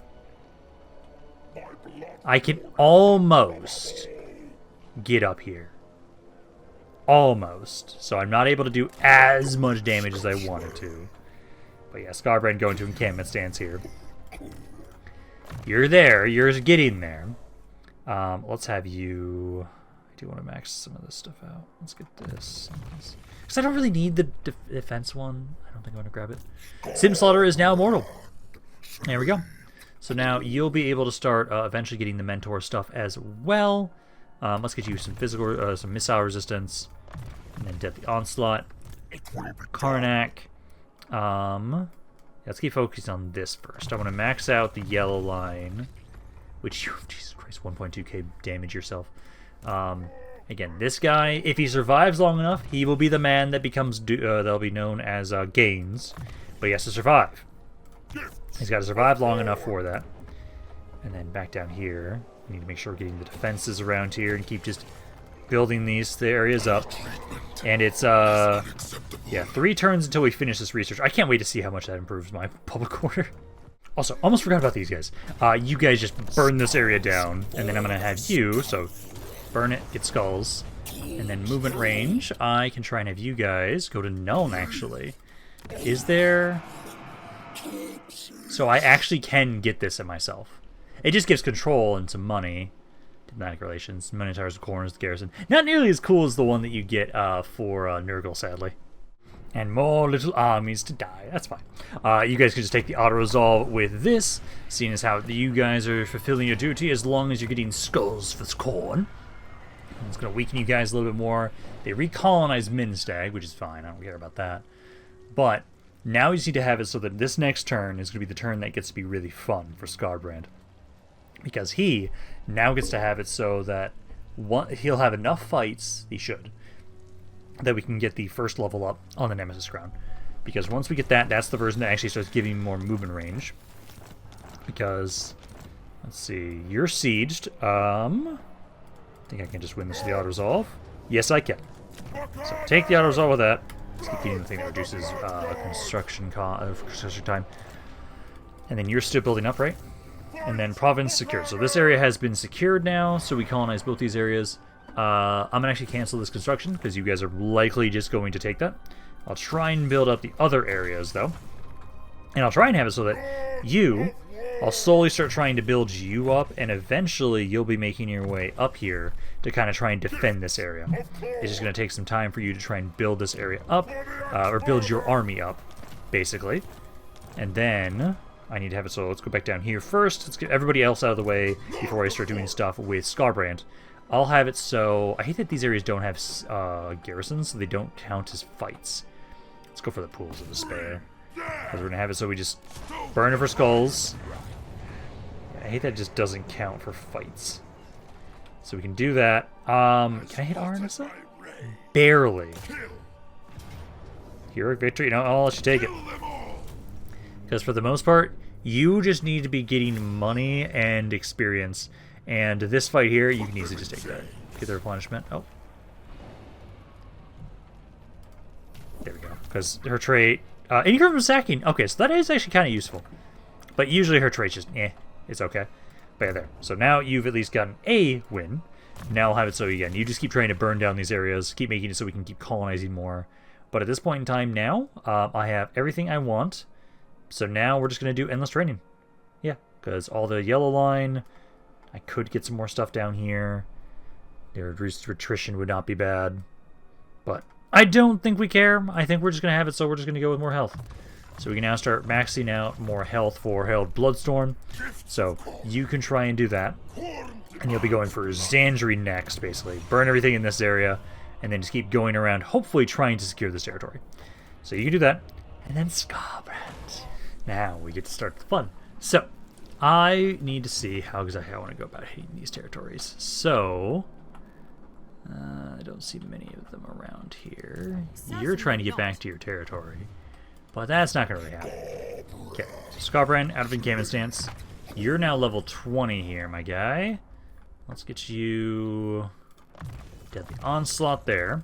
I can almost get up here. Almost. So I'm not able to do as much damage as I wanted to. But yeah, Skarbrand going to encampment stance here. You're there. You're getting there. Let's have you... I do want to max some of this stuff out. Let's get this. Because I don't really need the defense one. I don't think I'm going to grab it. Simslaughter is now immortal. There we go. So now you'll be able to start eventually getting the mentor stuff as well. Let's get you some physical, some missile resistance. And then Deadly Onslaught. Khrakk. Let's keep focusing on this first. I want to max out the yellow line. Which, Jesus Christ, 1.2k damage yourself. Again, this guy, if he survives long enough, he will be the man that becomes, that'll be known as Gaines. But he has to survive. He's got to survive long enough for that. And then back down here, we need to make sure we're getting the defenses around here and keep just building these areas up. And it's, yeah, 3 turns until we finish this research. I can't wait to see how much that improves my public order. Also, almost forgot about these guys. You guys just burn this area down, and then I'm going to have you, so burn it, get skulls. And then movement range, I can try and have you guys go to Nuln, actually. Is there... So I actually can get this at myself. It just gives control and some money. Diplomatic relations, money towers, corners, the garrison. Not nearly as cool as the one that you get for Nurgle, sadly. And more little armies to die. That's fine. You guys can just take the auto-resolve with this, seeing as how you guys are fulfilling your duty as long as you're getting skulls for corn. It's going to weaken you guys a little bit more. They recolonize Minstag, which is fine. I don't care about that. But now you just need to have it so that this next turn is going to be the turn that gets to be really fun for Skarbrand. Because he now gets to have it so that he'll have enough fights, he should, that we can get the first level up on the Nemesis Crown. Because once we get that, that's the version that actually starts giving more movement range. Because, let's see, you're sieged. I think I can just win this with the auto-resolve. Yes, I can. So take the auto-resolve with that. Let's keep getting the thing that reduces construction time. And then you're still building up, right? And then province secured. So this area has been secured now, so we colonize both these areas. I'm going to actually cancel this construction, because you guys are likely just going to take that. I'll try and build up the other areas, though. And I'll try and have it so that I'll slowly start trying to build you up, and eventually you'll be making your way up here to kind of try and defend this area. It's just going to take some time for you to try and build this area up, or build your army up, basically. And then I need to have it so let's go back down here first. Let's get everybody else out of the way before I start doing stuff with Skarbrand. I'll have it so... I hate that these areas don't have garrisons, so they don't count as fights. Let's go for the Pools of Despair. Because we're going to have it so we just burn it for skulls. I hate that it just doesn't count for fights. So we can do that. Can I hit Arnissa? Barely. Heroic victory? No, I'll let you take it. Because for the most part, you just need to be getting money and experience. And this fight here, you can easily just take that. Get the replenishment. Oh. There we go. Because her trait... increment from sacking. Okay, so that is actually kind of useful. But usually her trait's just, it's okay. But yeah, there. So now you've at least gotten a win. Now I'll have it so, again, you just keep trying to burn down these areas. Keep making it so we can keep colonizing more. But at this point in time now, I have everything I want. So now we're just going to do endless training. Yeah, because all the yellow line... I could get some more stuff down here. Their reduced attrition would not be bad. But I don't think we care. I think we're just going to have it, so we're just going to go with more health. So we can now start maxing out more health for Herald Bloodstorm. So you can try and do that. And you'll be going for Zandri next, basically. Burn everything in this area, and then just keep going around, hopefully trying to secure this territory. So you can do that. And then Skarbrand. Now we get to start the fun. So... I need to see how exactly I want to go about hitting these territories. So, I don't see many of them around here. You're trying to get back to your territory, but that's not going to really happen. Okay, so Skarbrand out of encampment stance. You're now level 20 here, my guy. Let's get you Deadly Onslaught there.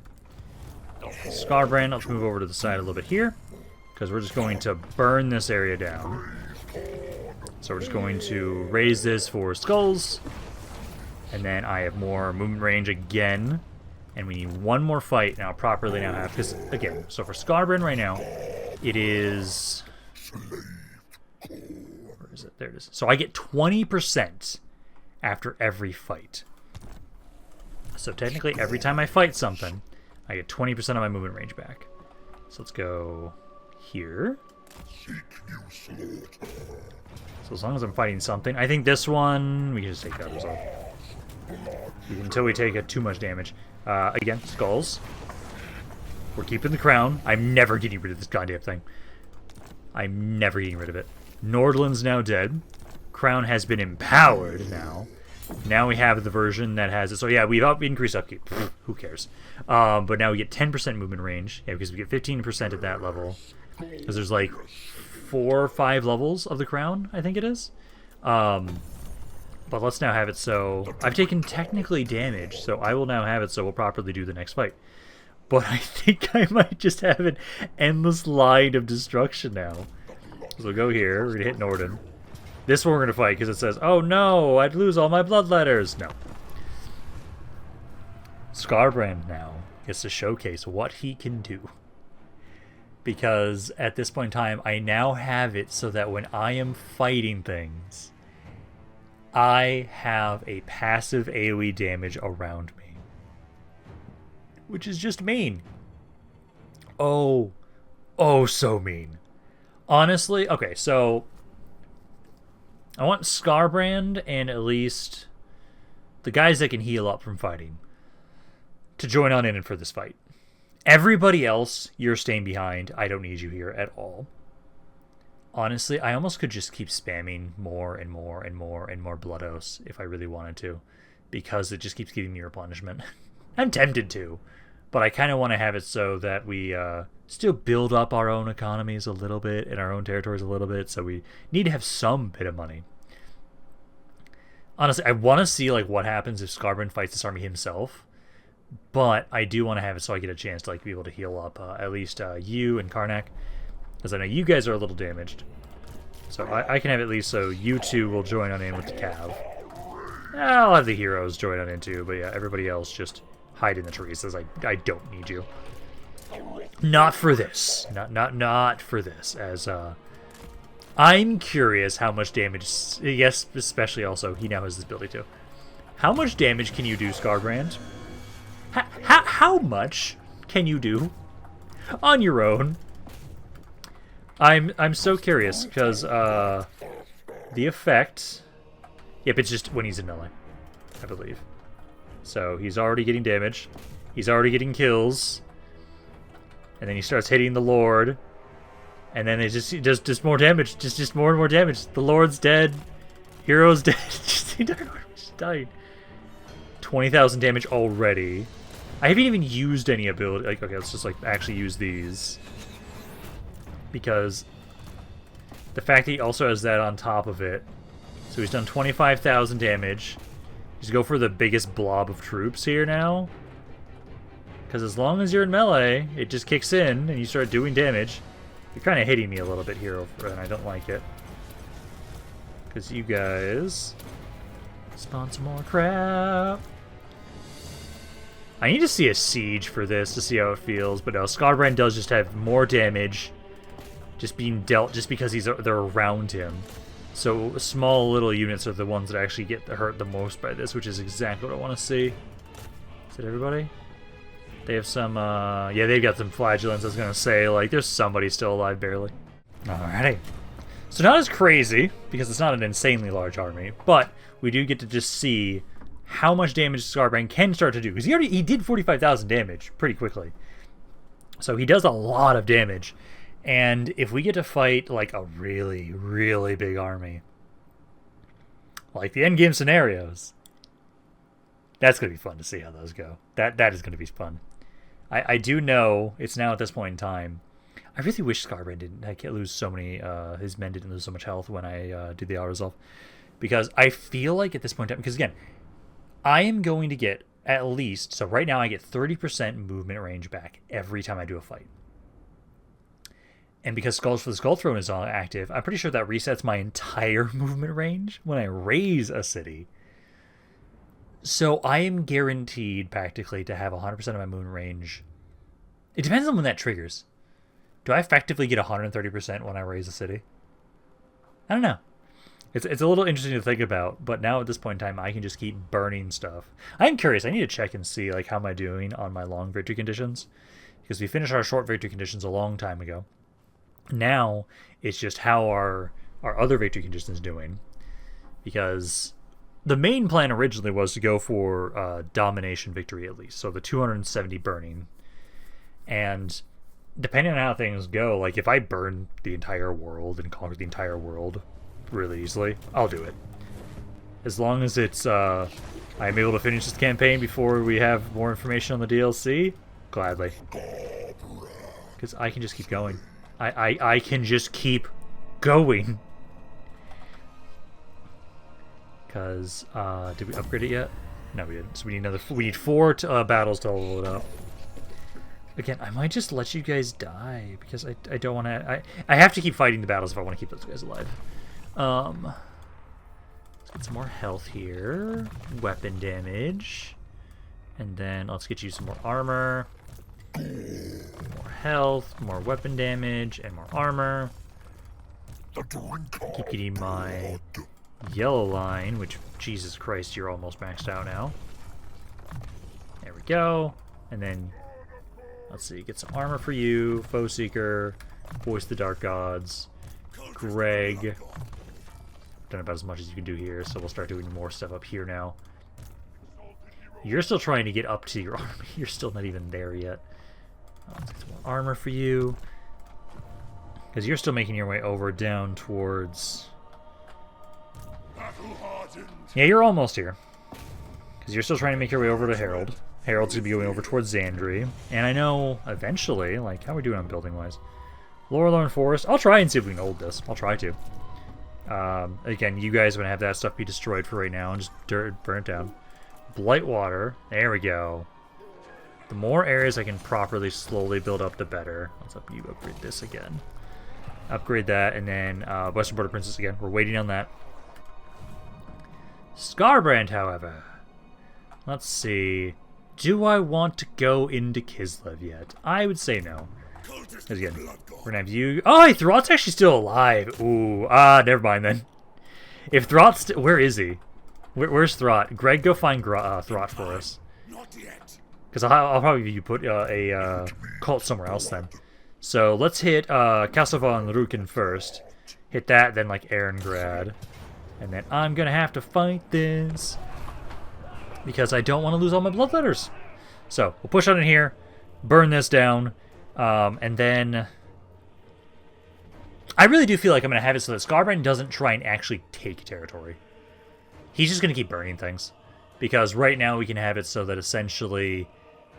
Skarbrand, let's move over to the side a little bit here, because we're just going to burn this area down. So we're just going to raise this for skulls. And then I have more movement range again. And we need one more fight now properly now have. Because, again, so for Skarbrand right now, it is... Where is it? There it is. So I get 20% after every fight. So technically, every time I fight something, I get 20% of my movement range back. So let's go here. So as long as I'm fighting something, I think this one we can just take that resolve until we take too much damage. Again, skulls. We're keeping the crown. I'm never getting rid of this goddamn thing. I'm never getting rid of it. Nordland's now dead. Crown has been empowered now. Now we have the version that has it. So yeah, we've increased upkeep. Who cares? But now we get 10% movement range. Yeah, because we get 15% at that level. Because there's like 4 or 5 levels of the crown, I think it is. But let's now have it so... I've taken technically damage, so I will now have it so we'll properly do the next fight. But I think I might just have an endless line of destruction now. So we'll go here, we're going to hit Norden. This one we're going to fight because it says, oh no, I'd lose all my blood letters. No. Skarbrand now gets to showcase what he can do. Because at this point in time, I now have it so that when I am fighting things, I have a passive AoE damage around me, which is just mean. Oh, so mean. Honestly, okay, so I want Skarbrand and at least the guys that can heal up from fighting to join on in for this fight. Everybody else, you're staying behind. I don't need you here at all. Honestly, I almost could just keep spamming more and more and more and more Bloodos if I really wanted to, because it just keeps giving me replenishment. I'm tempted to, but I kind of want to have it so that we still build up our own economies a little bit and our own territories a little bit, so we need to have some bit of money. Honestly, I want to see like what happens if Skarbrand fights this army himself, but I do want to have it so I get a chance to like be able to heal up at least you and Khrakk, because I know you guys are a little damaged. So I can have at least so you two will join on in with the cav. I'll have the heroes join on in too, but yeah, everybody else just hide in the trees. Says I don't need you. Not for this. Not for this. As I'm curious how much damage. Yes, especially also he now has this ability too. How much damage can you do, Skarbrand? How much can you do on your own? I'm so curious because the effect. Yep, it's just when he's in melee, I believe. So he's already getting damage. He's already getting kills. And then he starts hitting the Lord. And then he does more damage. Just more and more damage. The Lord's dead. Hero's dead. Just the entire army's dying. 20,000 damage already. I haven't even used any ability. Like, okay, let's just like actually use these. Because the fact that he also has that on top of it. So he's done 25,000 damage. Just go for the biggest blob of troops here now. Because as long as you're in melee, it just kicks in and you start doing damage. You're kind of hitting me a little bit here, and I don't like it. Because you guys spawn some more crap. I need to see a siege for this to see how it feels, but no, Skarbrand does just have more damage just being dealt just because they're around him. So small little units are the ones that actually get hurt the most by this, which is exactly what I want to see. Is it everybody? They have some, yeah, they've got some flagellants, I was going to say. Like, there's somebody still alive, barely. Alrighty. So not as crazy, because it's not an insanely large army, but we do get to just see how much damage Skarbrand can start to do. Because he did 45,000 damage pretty quickly. So he does a lot of damage. And if we get to fight, like, a really, really big army, like the endgame scenarios, that's going to be fun to see how those go. That is going to be fun. I do know it's now at this point in time. I really wish Skarbrand didn't lose so many. His men didn't lose so much health when I did the auto resolve, because I feel like at this point in time, because again, I am going to get at least, so right now I get 30% movement range back every time I do a fight. And because Skulls for the Skull Throne is active, I'm pretty sure that resets my entire movement range when I raise a city. So I am guaranteed practically to have 100% of my movement range. It depends on when that triggers. Do I effectively get 130% when I raise a city? I don't know. It's a little interesting to think about, but now at this point in time, I can just keep burning stuff. I'm curious. I need to check and see like how am I doing on my long victory conditions, because we finished our short victory conditions a long time ago. Now it's just how our other victory conditions doing, because the main plan originally was to go for domination victory at least, so the 270 burning, and depending on how things go, like if I burn the entire world and conquer the entire world really easily, I'll do it. As long as it's I'm able to finish this campaign before we have more information on the DLC, gladly, because I can just keep going. I can just keep going. Because, did we upgrade it yet? No, we didn't. So we need 4 battles to level it up. Again, I might just let you guys die, because I don't want to... I have to keep fighting the battles if I want to keep those guys alive. Let's get some more health here. Weapon damage. And then let's get you some more armor. More health, more weapon damage, and more armor. Keep getting my yellow line, which, Jesus Christ, you're almost maxed out now. There we go. And then, let's see, get some armor for you, Foe Seeker, Voice the Dark Gods, Greg. Done about as much as you can do here, so we'll start doing more stuff up here now. You're still trying to get up to your army. You're still not even there yet. Let's get some more armor for you. Because you're still making your way over down towards... Yeah, you're almost here. Because you're still trying to make your way over to Herald. Herald's going to be going over towards Xandri. And I know, eventually, like, how are we doing on building-wise? Laurelorn Forest. I'll try and see if we can hold this. I'll try to. Again, you guys are going to have that stuff be destroyed for right now and just burn it down. Blightwater. There we go. The more areas I can properly slowly build up, the better. Let's upgrade this again. Upgrade that, and then Western Border Princess again. We're waiting on that. Skarbrand, however. Let's see. Do I want to go into Kislev yet? I would say no. Because again, we're gonna have you. Oh, hey, Thrott's actually still alive. Ooh, never mind then. If Thrott's, where is he? Where's Thrott? Greg, go find Thrott for us. Because I'll probably put a cult somewhere else then. So let's hit Castle von Rauken first. Hit that, then like Erengrad. And then I'm gonna have to fight this. Because I don't want to lose all my bloodletters. So we'll push on in here, burn this down, and then I really do feel like I'm gonna have it so that Skarbrand doesn't try and actually take territory. He's just gonna keep burning things. Because right now we can have it so that essentially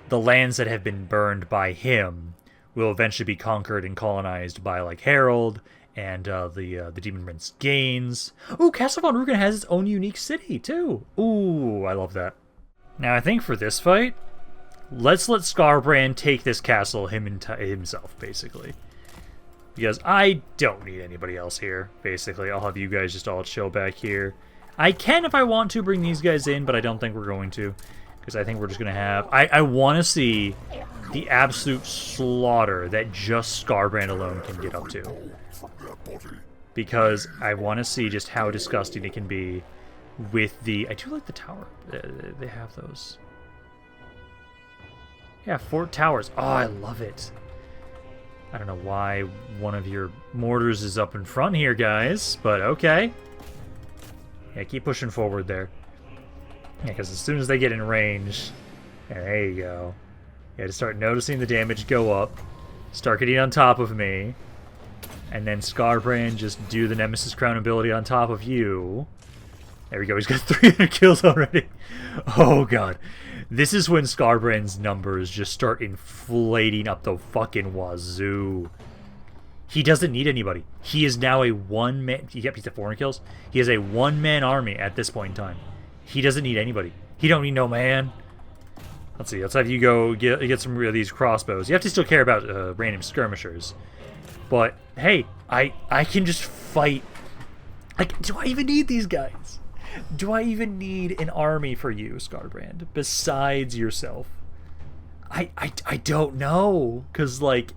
the lands that have been burned by him will eventually be conquered and colonized by like Harold and the Demon Prince Gaines. Ooh, Castle von Rauken has its own unique city too. Ooh, I love that. Now I think for this fight, let's let Skarbrand take this castle himself, basically. Because I don't need anybody else here, basically. I'll have you guys just all chill back here. I can, if I want to, bring these guys in, but I don't think we're going to. Because I think we're just going to have... I want to see the absolute slaughter that just Skarbrand alone can get up to. Because I want to see just how disgusting it can be with the... I do like the tower. They have those. Yeah, Fort Towers. Oh, I love it. I don't know why one of your mortars is up in front here, guys, but okay. Yeah, keep pushing forward there. Yeah, because as soon as they get in range... Yeah, there you go. Yeah, to start noticing the damage go up. Start getting on top of me. And then Skarbrand just do the Nemesis Crown ability on top of you. There we go, he's got 300 kills already. Oh god. This is when Skarbrand's numbers just start inflating up the fucking wazoo. He doesn't need anybody. He is now a one-man... Yep, he's at 400 kills. He is a one-man army at this point in time. He doesn't need anybody. He don't need no man. Let's see, let's have you go get some of these crossbows. You have to still care about random skirmishers. But, hey, I can just fight. Like, do I even need these guys? Do I even need an army for you, Skarbrand, besides yourself? I don't know, because, like,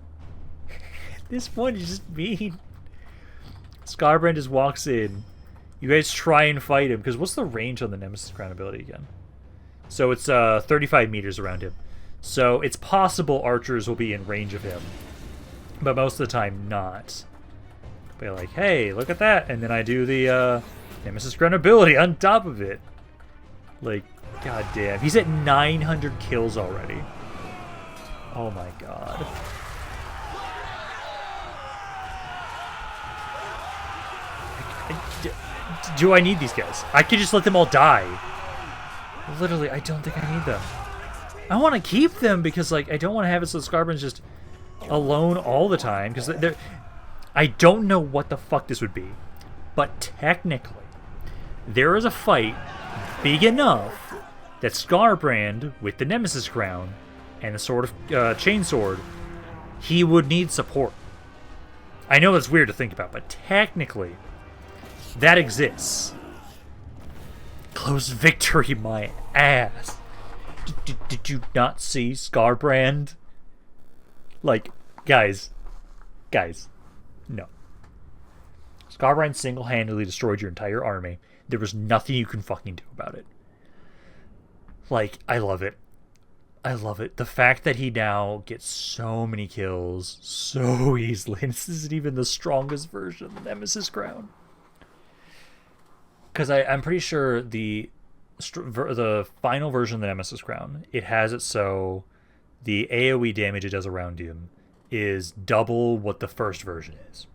this one is just mean. Skarbrand just walks in. You guys try and fight him, because what's the range on the Nemesis Crown ability again? So it's 35 meters around him. So it's possible archers will be in range of him. But most of the time, not. But like, hey, look at that. And then I do the Nemesis Crown ability on top of it. Like, goddamn. He's at 900 kills already. Oh my god. Do I need these guys? I could just let them all die. Literally, I don't think I need them. I want to keep them because, like, I don't want to have it so Skarbrand's just alone all the time. Because I don't know what the fuck this would be. But technically, there is a fight big enough that Skarbrand, with the Nemesis Crown and the sword of Chainsword, he would need support. I know that's weird to think about, but technically, that exists. Close victory, my ass. Did you not see Skarbrand? Like, guys, no. Skarbrand single-handedly destroyed your entire army. There was nothing you can fucking do about it. Like, I love it. I love it. The fact that he now gets so many kills so easily. And this isn't even the strongest version of the Nemesis Crown. Because I'm pretty sure the final version of the Nemesis Crown, it has it so the AoE damage it does around him is double what the first version is.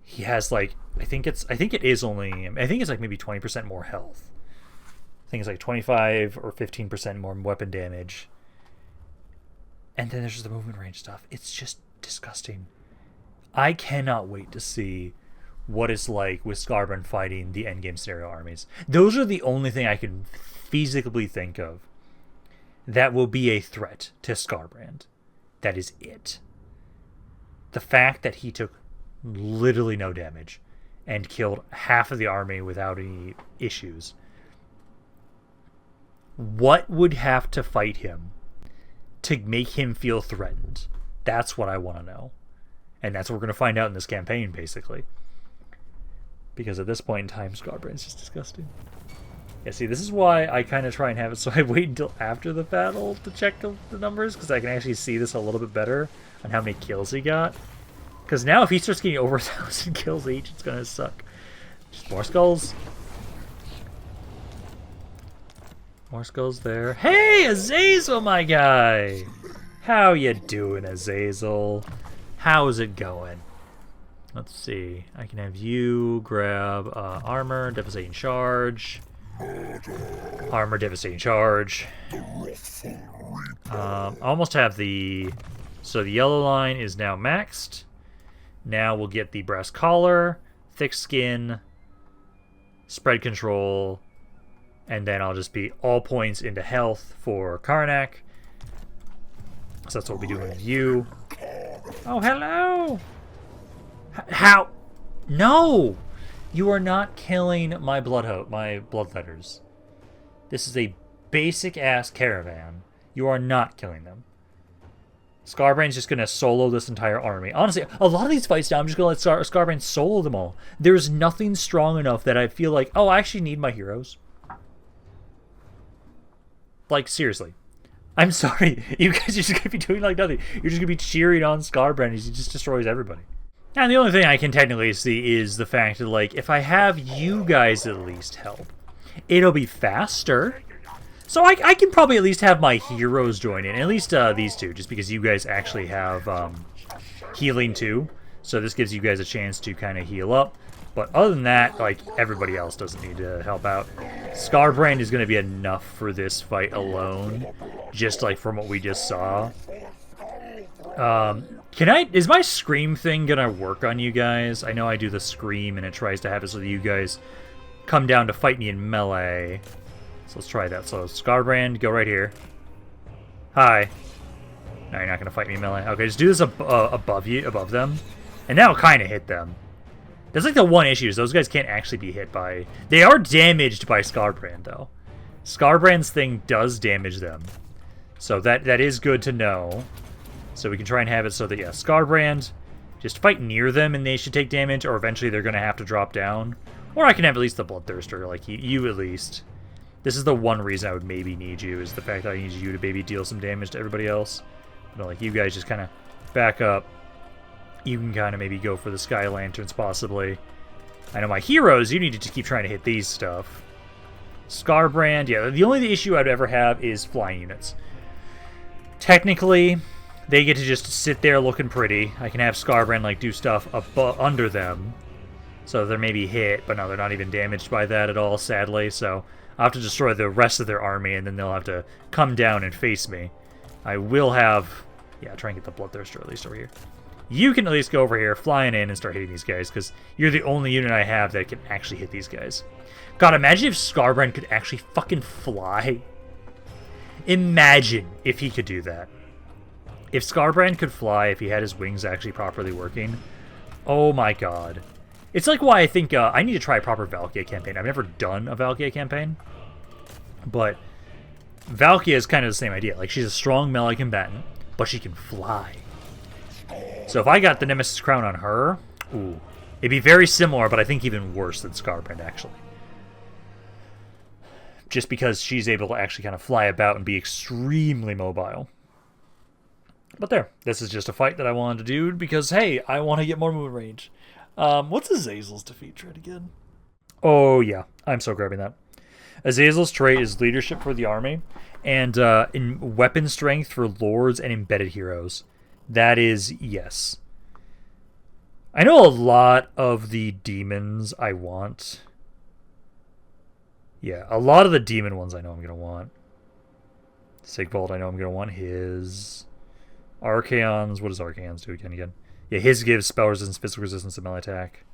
He has like, I think it's like maybe 20% more health. I think it's like 25 or 15% more weapon damage. And then there's just the movement range stuff. It's just disgusting. I cannot wait to see what it's like with Skarbrand fighting the endgame scenario armies. Those are the only thing I can feasibly think of that will be a threat to Skarbrand. That is it. The fact that he took literally no damage and killed half of the army without any issues. What would have to fight him to make him feel threatened? That's what I want to know. And that's what we're going to find out in this campaign, basically. Because at this point in time, Skarbrand's just disgusting. Yeah, see, this is why I kind of try and have it so I wait until after the battle to check the numbers, because I can actually see this a little bit better on how many kills he got. Because now if he starts getting over 1,000 kills each, it's going to suck. Just more skulls. More skulls there. Hey, Azazel, my guy! How you doing, Azazel? How's it going? Let's see. I can have you grab armor, devastating charge. Armor, devastating charge. Almost have the... So the yellow line is now maxed. Now we'll get the brass collar, thick skin, spread control, and then I'll just be all points into health for Khrakk. So that's what we'll be doing with you. Oh, hello! How? No! You are not killing my bloodletters. This is a basic-ass caravan. You are not killing them. Skarbrand's just going to solo this entire army. Honestly, a lot of these fights now, I'm just going to let Skarbrand solo them all. There's nothing strong enough that I feel like, oh, I actually need my heroes. Like, seriously. I'm sorry. You guys are just going to be doing like nothing. You're just going to be cheering on Skarbrand as he just destroys everybody. And the only thing I can technically see is the fact that, like, if I have you guys at least help, it'll be faster. So I can probably at least have my heroes join in. At least these two, just because you guys actually have healing too. So this gives you guys a chance to kind of heal up. But other than that, like, everybody else doesn't need to help out. Skarbrand is going to be enough for this fight alone, just like from what we just saw. Is my scream thing going to work on you guys? I know I do the scream and it tries to have it so that you guys come down to fight me in melee. So let's try that. So Skarbrand, go right here. Hi. No, you're not going to fight me in melee. Okay, just do this above them. And that'll kind of hit them. That's like the one issue is those guys can't actually be hit by... They are damaged by Skarbrand, though. Skarbrand's thing does damage them. So that is good to know. So we can try and have it so that, yeah, Skarbrand, just fight near them and they should take damage, or eventually they're going to have to drop down. Or I can have at least the Bloodthirster, like you at least. This is the one reason I would maybe need you, is the fact that I need you to maybe deal some damage to everybody else. But like, you guys just kind of back up. You can kind of maybe go for the Sky Lanterns, possibly. I know my heroes, you need to just keep trying to hit these stuff. Skarbrand, yeah, the only issue I'd ever have is flying units. Technically, they get to just sit there looking pretty. I can have Skarbrand, like, do stuff under them. So they're maybe hit, but no, they're not even damaged by that at all, sadly. So I'll have to destroy the rest of their army, and then they'll have to come down and face me. I will have... Yeah, try and get the Bloodthirster at least over here. You can at least go over here, flying in, and start hitting these guys, because you're the only unit I have that can actually hit these guys. God, imagine if Skarbrand could actually fucking fly. Imagine if he could do that. If Skarbrand could fly, if he had his wings actually properly working, oh my god. It's like why I think I need to try a proper Valkyria campaign. I've never done a Valkyria campaign, but Valkyria is kind of the same idea. Like, she's a strong melee combatant, but she can fly. So if I got the Nemesis Crown on her, ooh, It'd be very similar, but I think even worse than Skarbrand, actually. Just because she's able to actually kind of fly about and be extremely mobile. But there, this is just a fight that I wanted to do because, hey, I want to get more movement range. What's Azazel's defeat trait again? Oh, yeah, I'm so grabbing that. Azazel's trait is leadership for the army, and in weapon strength for lords and embedded heroes. That is yes. I know a lot of the demons I want. Yeah, a lot of the demon ones I know I'm going to want. Sigvald, I know I'm going to want his. Archaons, what does Archaons do again? Yeah, his gives spell resistance, physical resistance, to melee attack.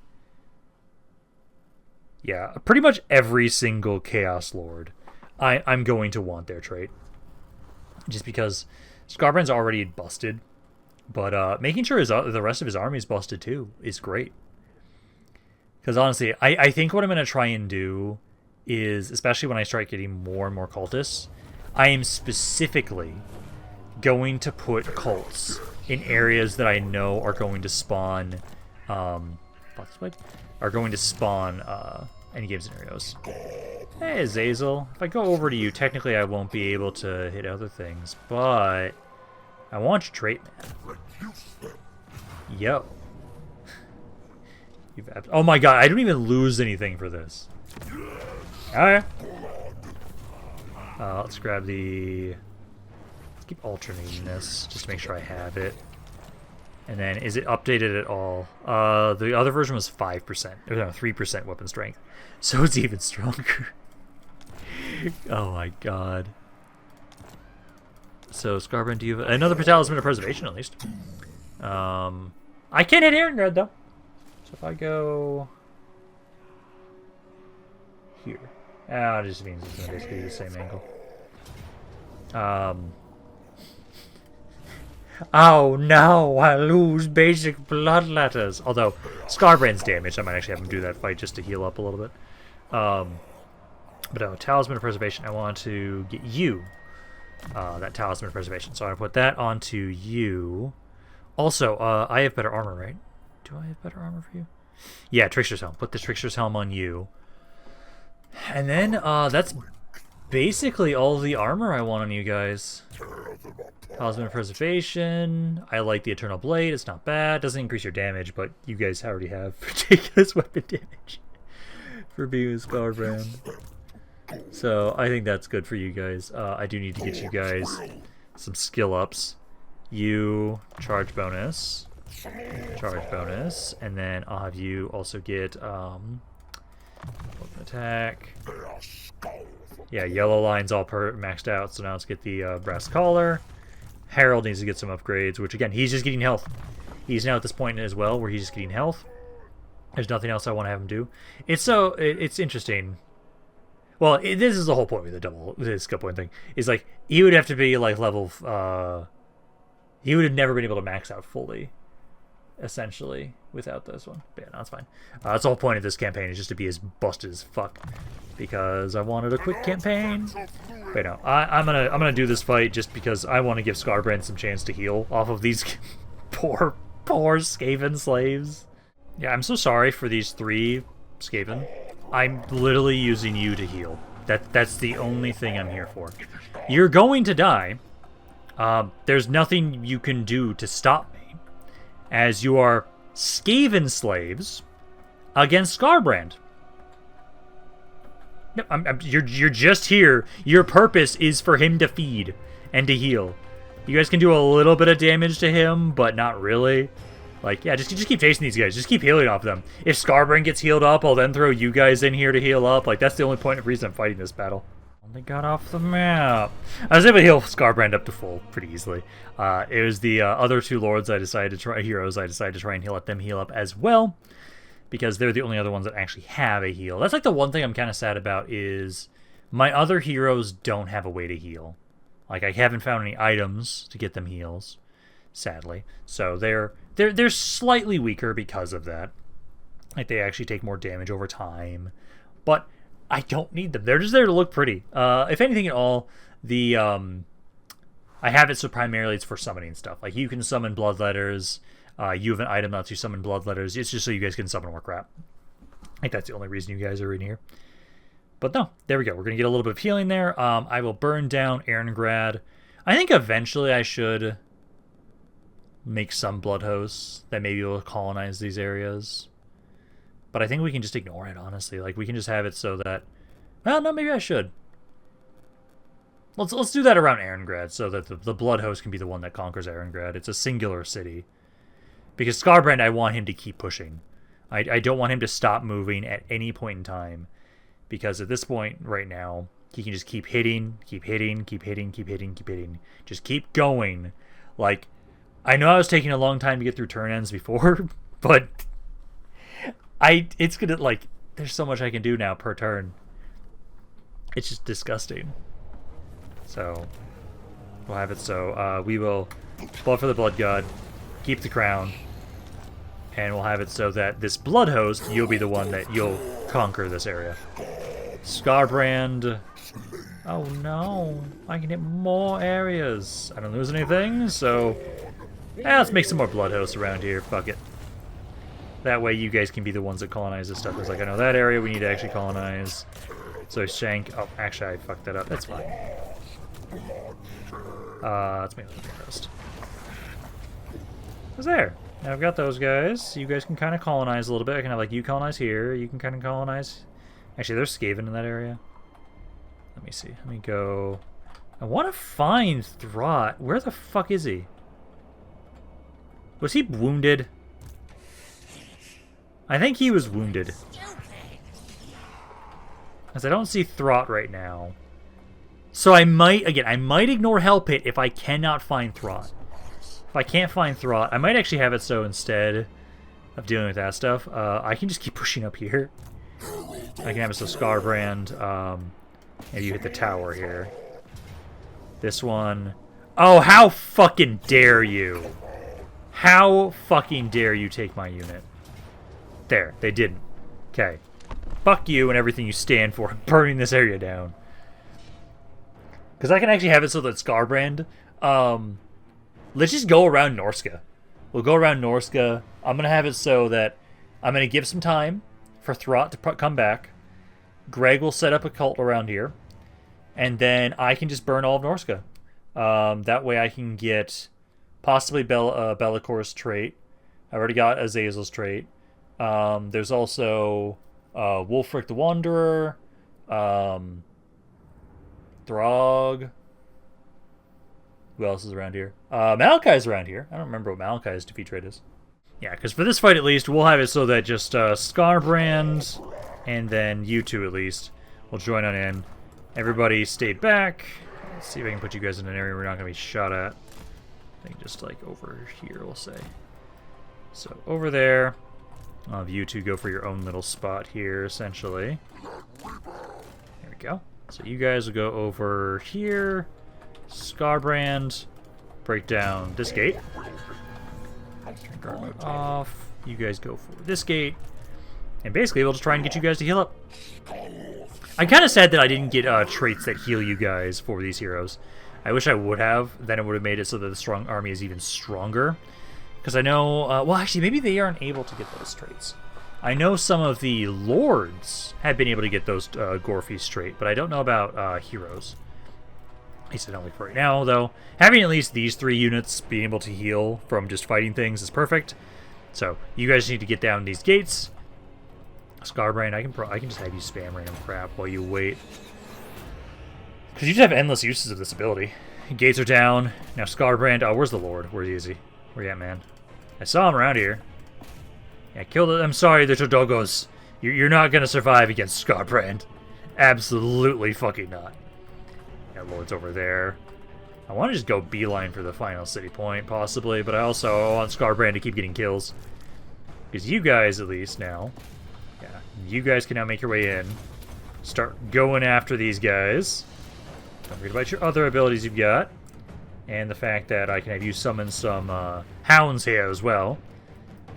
Yeah, pretty much every single Chaos Lord I'm going to want their trait. Just because Skarbrand's already busted, but making sure the rest of his army is busted too is great. Because honestly, I think what I'm going to try and do is, especially when I start getting more and more cultists, I am specifically going to put cults in areas that I know are going to spawn any game scenarios. Hey, Azazel. If I go over to you, technically I won't be able to hit other things, but I want your trait, man. Yo. Oh my god, I don't even lose anything for this. Alright. Let's grab the... Let's keep alternating this, just to make sure I have it. And then, is it updated at all? The other version was 5%. Or no, 3% weapon strength. So it's even stronger. Oh my god. So, Skarbrand, do you have another Talisman of Preservation, at least? I can't hit Erengrad, though. So if I go... here. It just means it's going to basically be the same angle. Oh no, I lose basic blood letters. Although, Skarbrand's damaged, I might actually have him do that fight just to heal up a little bit. But no, Talisman of Preservation, I want to get you that Talisman of Preservation. So I'm going to put that onto you. Also, I have better armor, right? Do I have better armor for you? Yeah, Trickster's Helm. Put the Trickster's Helm on you. And then, that's basically all the armor I want on you guys. Talisman of Preservation. I like the Eternal Blade. It's not bad. Doesn't increase your damage, but you guys already have ridiculous weapon damage for being with Skarbrand. So I think that's good for you guys. I do need to get you guys some skill ups. You, charge bonus, and then I'll have you also get weapon attack. Yeah, yellow line's all maxed out, so now let's get the brass collar. Harold needs to get some upgrades, which again, he's just getting health. He's now at this point as well where he's just getting health. There's nothing else I want to have him do. It's interesting. Well, this is the whole point with the skill point thing. Is like he would have to be like level. He would have never been able to max out fully, essentially, without this one. But yeah, no, that's fine. That's the whole point of this campaign, is just to be as busted as fuck. Because I wanted a quick campaign. But no, I'm gonna do this fight just because I want to give Skarbrand some chance to heal off of these poor Skaven slaves. Yeah, I'm so sorry for these 3 Skaven. I'm literally using you to heal. That's the only thing I'm here for. You're going to die. There's nothing you can do to stop me, as you are Skaven slaves against Skarbrand. No, you're just here. Your purpose is for him to feed and to heal. You guys can do a little bit of damage to him, but not really. Like, yeah, just keep chasing these guys. Just keep healing off them. If Skarbrand gets healed up, I'll then throw you guys in here to heal up. Like, that's the only point of reason I'm fighting this battle. Only got off the map. I was able to heal Skarbrand up to full pretty easily. It was the other 2 lords heroes I decided to try and let them heal up as well, because they're the only other ones that actually have a heal. That's like the one thing I'm kind of sad about, is my other heroes don't have a way to heal. Like, I haven't found any items to get them heals, sadly. So they're slightly weaker because of that. Like, they actually take more damage over time. But I don't need them. They're just there to look pretty. If anything at all, I have it so primarily it's for summoning stuff. Like, you can summon bloodletters. You have an item that lets you summon bloodletters. It's just so you guys can summon more crap. I think that's the only reason you guys are in here. But no, there we go. We're going to get a little bit of healing there. I will burn down Erengrad. I think eventually I should make some blood hosts that maybe will colonize these areas. But I think we can just ignore it, honestly. Like, we can just have it so that... Well, no, maybe I should. Let's do that around Erengrad so that the blood host can be the one that conquers Erengrad. It's a singular city. Because Skarbrand, I want him to keep pushing. I don't want him to stop moving at any point in time. Because at this point, right now, he can just keep hitting, keep hitting, keep hitting, keep hitting, keep hitting. Just keep going. Like, I know I was taking a long time to get through turn ends before, but it's gonna, like, there's so much I can do now per turn. It's just disgusting. So, we'll have it so. We will blood for the blood god, keep the crown, and we'll have it so that this blood host, you'll be the one that you'll conquer this area. Skarbrand. Oh no, I can hit more areas. I don't lose anything, so let's make some more blood hosts around here. Fuck it. That way you guys can be the ones that colonize this stuff. It's like, I know that area we need to actually colonize. So Shank. Oh, actually I fucked that up. That's fine. Let's make another blood host. What's there? Now I've got those guys. You guys can kind of colonize a little bit. I can have like you colonize here. You can kind of colonize. Actually, there's Skaven in that area. Let me see. Let me go. I want to find Throt. Where the fuck is he? Was he wounded? I think he was wounded. Because I don't see Throt right now. So I might ignore Hell Pit if I cannot find Throt. If I can't find Throt, I might actually have it so instead of dealing with that stuff, I can just keep pushing up here. I can have it so Skarbrand, maybe you hit the tower here. This one. Oh, how fucking dare you! How fucking dare you take my unit? There, they didn't. Okay. Fuck you and everything you stand for, burning this area down. Because I can actually have it so that Skarbrand, let's just go around Norska. We'll go around Norska. I'm going to have it so that I'm going to give some time for Throt to come back. Greg will set up a cult around here. And then I can just burn all of Norska. That way I can get possibly Bellacor's trait. I already got Azazel's trait. There's also Wulfric the Wanderer. Throg. Who else is around here? Malachi's around here. I don't remember what Malachi's defeat trait is. Yeah, because for this fight at least, we'll have it so that just Skarbrand and then you two at least will join on in. Everybody stay back. Let's see if I can put you guys in an area we're not going to be shot at. I think just like over here, we'll say. So over there. I'll have you two go for your own little spot here, essentially. There we go. So you guys will go over here. Skarbrand, break down this gate. Turn guard mode off. You guys go for this gate. And basically, we'll just try and get you guys to heal up. I'm kind of sad that I didn't get traits that heal you guys for these heroes. I wish I would have. Then it would have made it so that the strong army is even stronger. Because I know... well, actually, maybe they aren't able to get those traits. I know some of the lords have been able to get those Gorfy's trait, but I don't know about heroes. At least I don't like for right now, though. Having at least these 3 units being able to heal from just fighting things is perfect. So, you guys need to get down these gates. Skarbrand, I can just have you spam random crap while you wait. Because you just have endless uses of this ability. Gates are down. Now Skarbrand, oh, where's the Lord? Where is he? Where you at, man? I saw him around here. Yeah, killed it. I'm sorry, the Todogos. You're not going to survive against Skarbrand. Absolutely fucking not. Yeah, Lord's over there. I want to just go beeline for the final city point, possibly, but I also want Skarbrand to keep getting kills. Because you guys, at least, now... Yeah, you guys can now make your way in. Start going after these guys. Don't forget about your other abilities you've got. And the fact that I can have you summon some hounds here as well.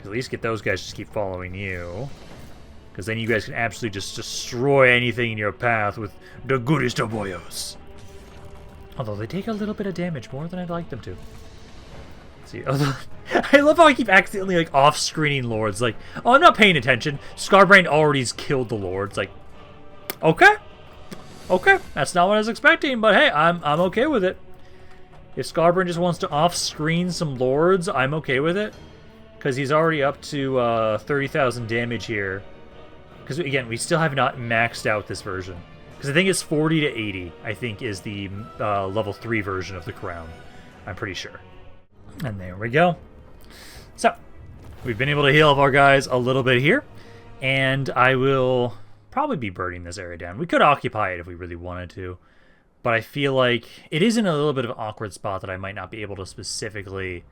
At least get those guys to just keep following you. Because then you guys can absolutely just destroy anything in your path with the goodest of boyos. Although they take a little bit of damage, more than I'd like them to. See, I love how I keep accidentally like off-screening lords. Like, oh, I'm not paying attention. Skarbrand already's killed the lords. Like, okay, that's not what I was expecting. But hey, I'm okay with it. If Skarbrand just wants to off-screen some lords, I'm okay with it, because he's already up to 30,000 damage here. Because again, we still have not maxed out this version. Because I think it's 40 to 80. I think is the level 3 version of the crown. I'm pretty sure. And there we go. So, we've been able to heal up our guys a little bit here. And I will probably be burning this area down. We could occupy it if we really wanted to. But I feel like it is in a little bit of an awkward spot that I might not be able to specifically...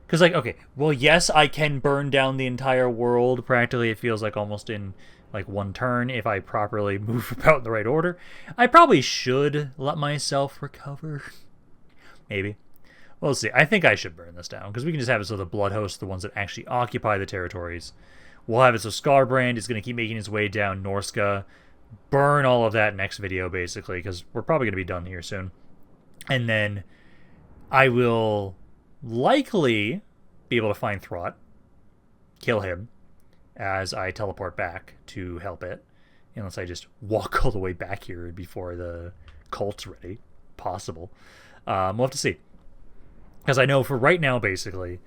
Because, like, okay, well, yes, I can burn down the entire world. Practically, it feels like almost in, like, one turn if I properly move about in the right order. I probably should let myself recover. Maybe. We'll see. I think I should burn this down, because we can just have it so the Blood Hosts, the ones that actually occupy the territories. We'll have it so Skarbrand is going to keep making his way down Norska. Burn all of that next video, basically, because we're probably going to be done here soon. And then I will likely be able to find Throt, kill him, as I teleport back to help it. Unless I just walk all the way back here before the cult's ready. Possible. We'll have to see. Because I know for right now, basically,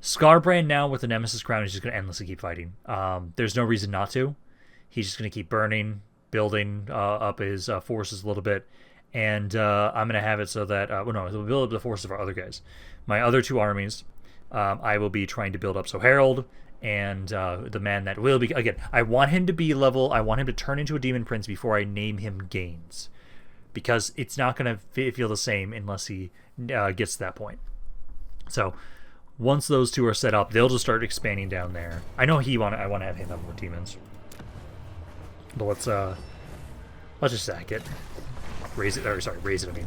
Skarbrand now with the Nemesis Crown is just going to endlessly keep fighting. There's no reason not to. He's just going to keep burning, building up his forces a little bit. And I'm going to have it so that... well, no, we'll build up the forces of our other guys. My other 2 armies, I will be trying to build up. So Harold and the man that will be... Again, I want him to be level... I want him to turn into a Demon Prince before I name him Gaines. Because it's not going to feel the same unless he gets to that point. So, once those 2 are set up, they'll just start expanding down there. I know I want to have him have more demons. But let's just sack it. Raise it, or sorry, raise it, I mean.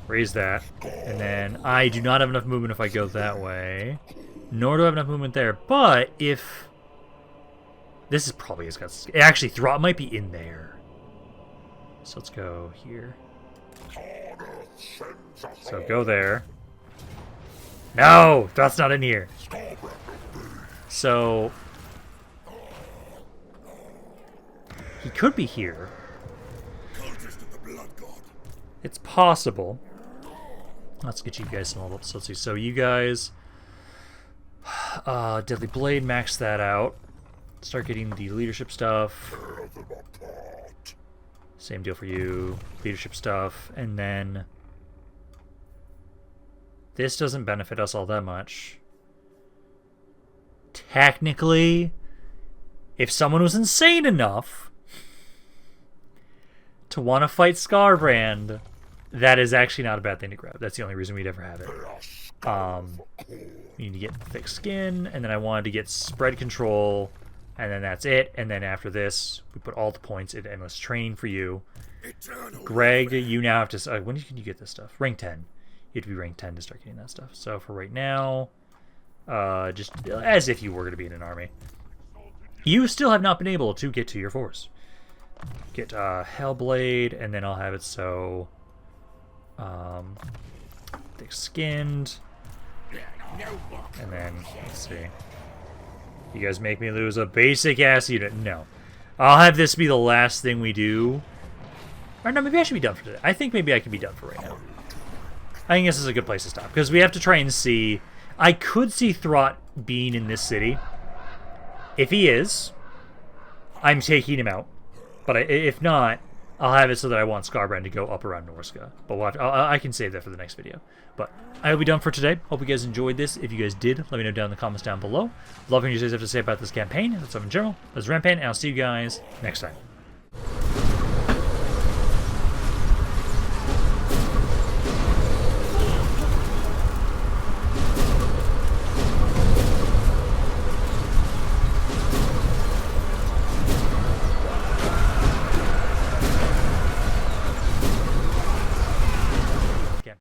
Raise that. And then I do not have enough movement if I go that way. Nor do I have enough movement there. But if... This is probably... Actually, Throt might be in there. So let's go here. So go there. No! That's not in here. So... He could be here. It's possible. Let's get you guys some level ups. Let's see. So you guys... Deadly Blade, max that out. Start getting the leadership stuff. Same deal for you. Leadership stuff. And then... This doesn't benefit us all that much. Technically, if someone was insane enough to want to fight Skarbrand, that is actually not a bad thing to grab. That's the only reason we'd ever have it. We need to get thick skin, and then I wanted to get spread control, and then that's it. And then after this, we put all the points in endless training for you. Greg, you now have to... when can you get this stuff? Rank 10. You have to be rank 10 to start getting that stuff. So for right now, just as if you were going to be in an army. You still have not been able to get to your force. Get Hellblade, and then I'll have it so thick-skinned. And then, let's see. You guys make me lose a basic-ass unit. No. I'll have this be the last thing we do. Or no, maybe I should be done for today. I think maybe I can be done for right now. I think this is a good place to stop, because we have to try and see... I could see Throt being in this city. If he is, I'm taking him out. But if not, I'll have it so that I want Skarbrand to go up around Norska. But I can save that for the next video. But I will be done for today. Hope you guys enjoyed this. If you guys did, let me know down in the comments down below. Love hearing you guys have to say about this campaign. That's all in general. This is Rampaned, and I'll see you guys next time.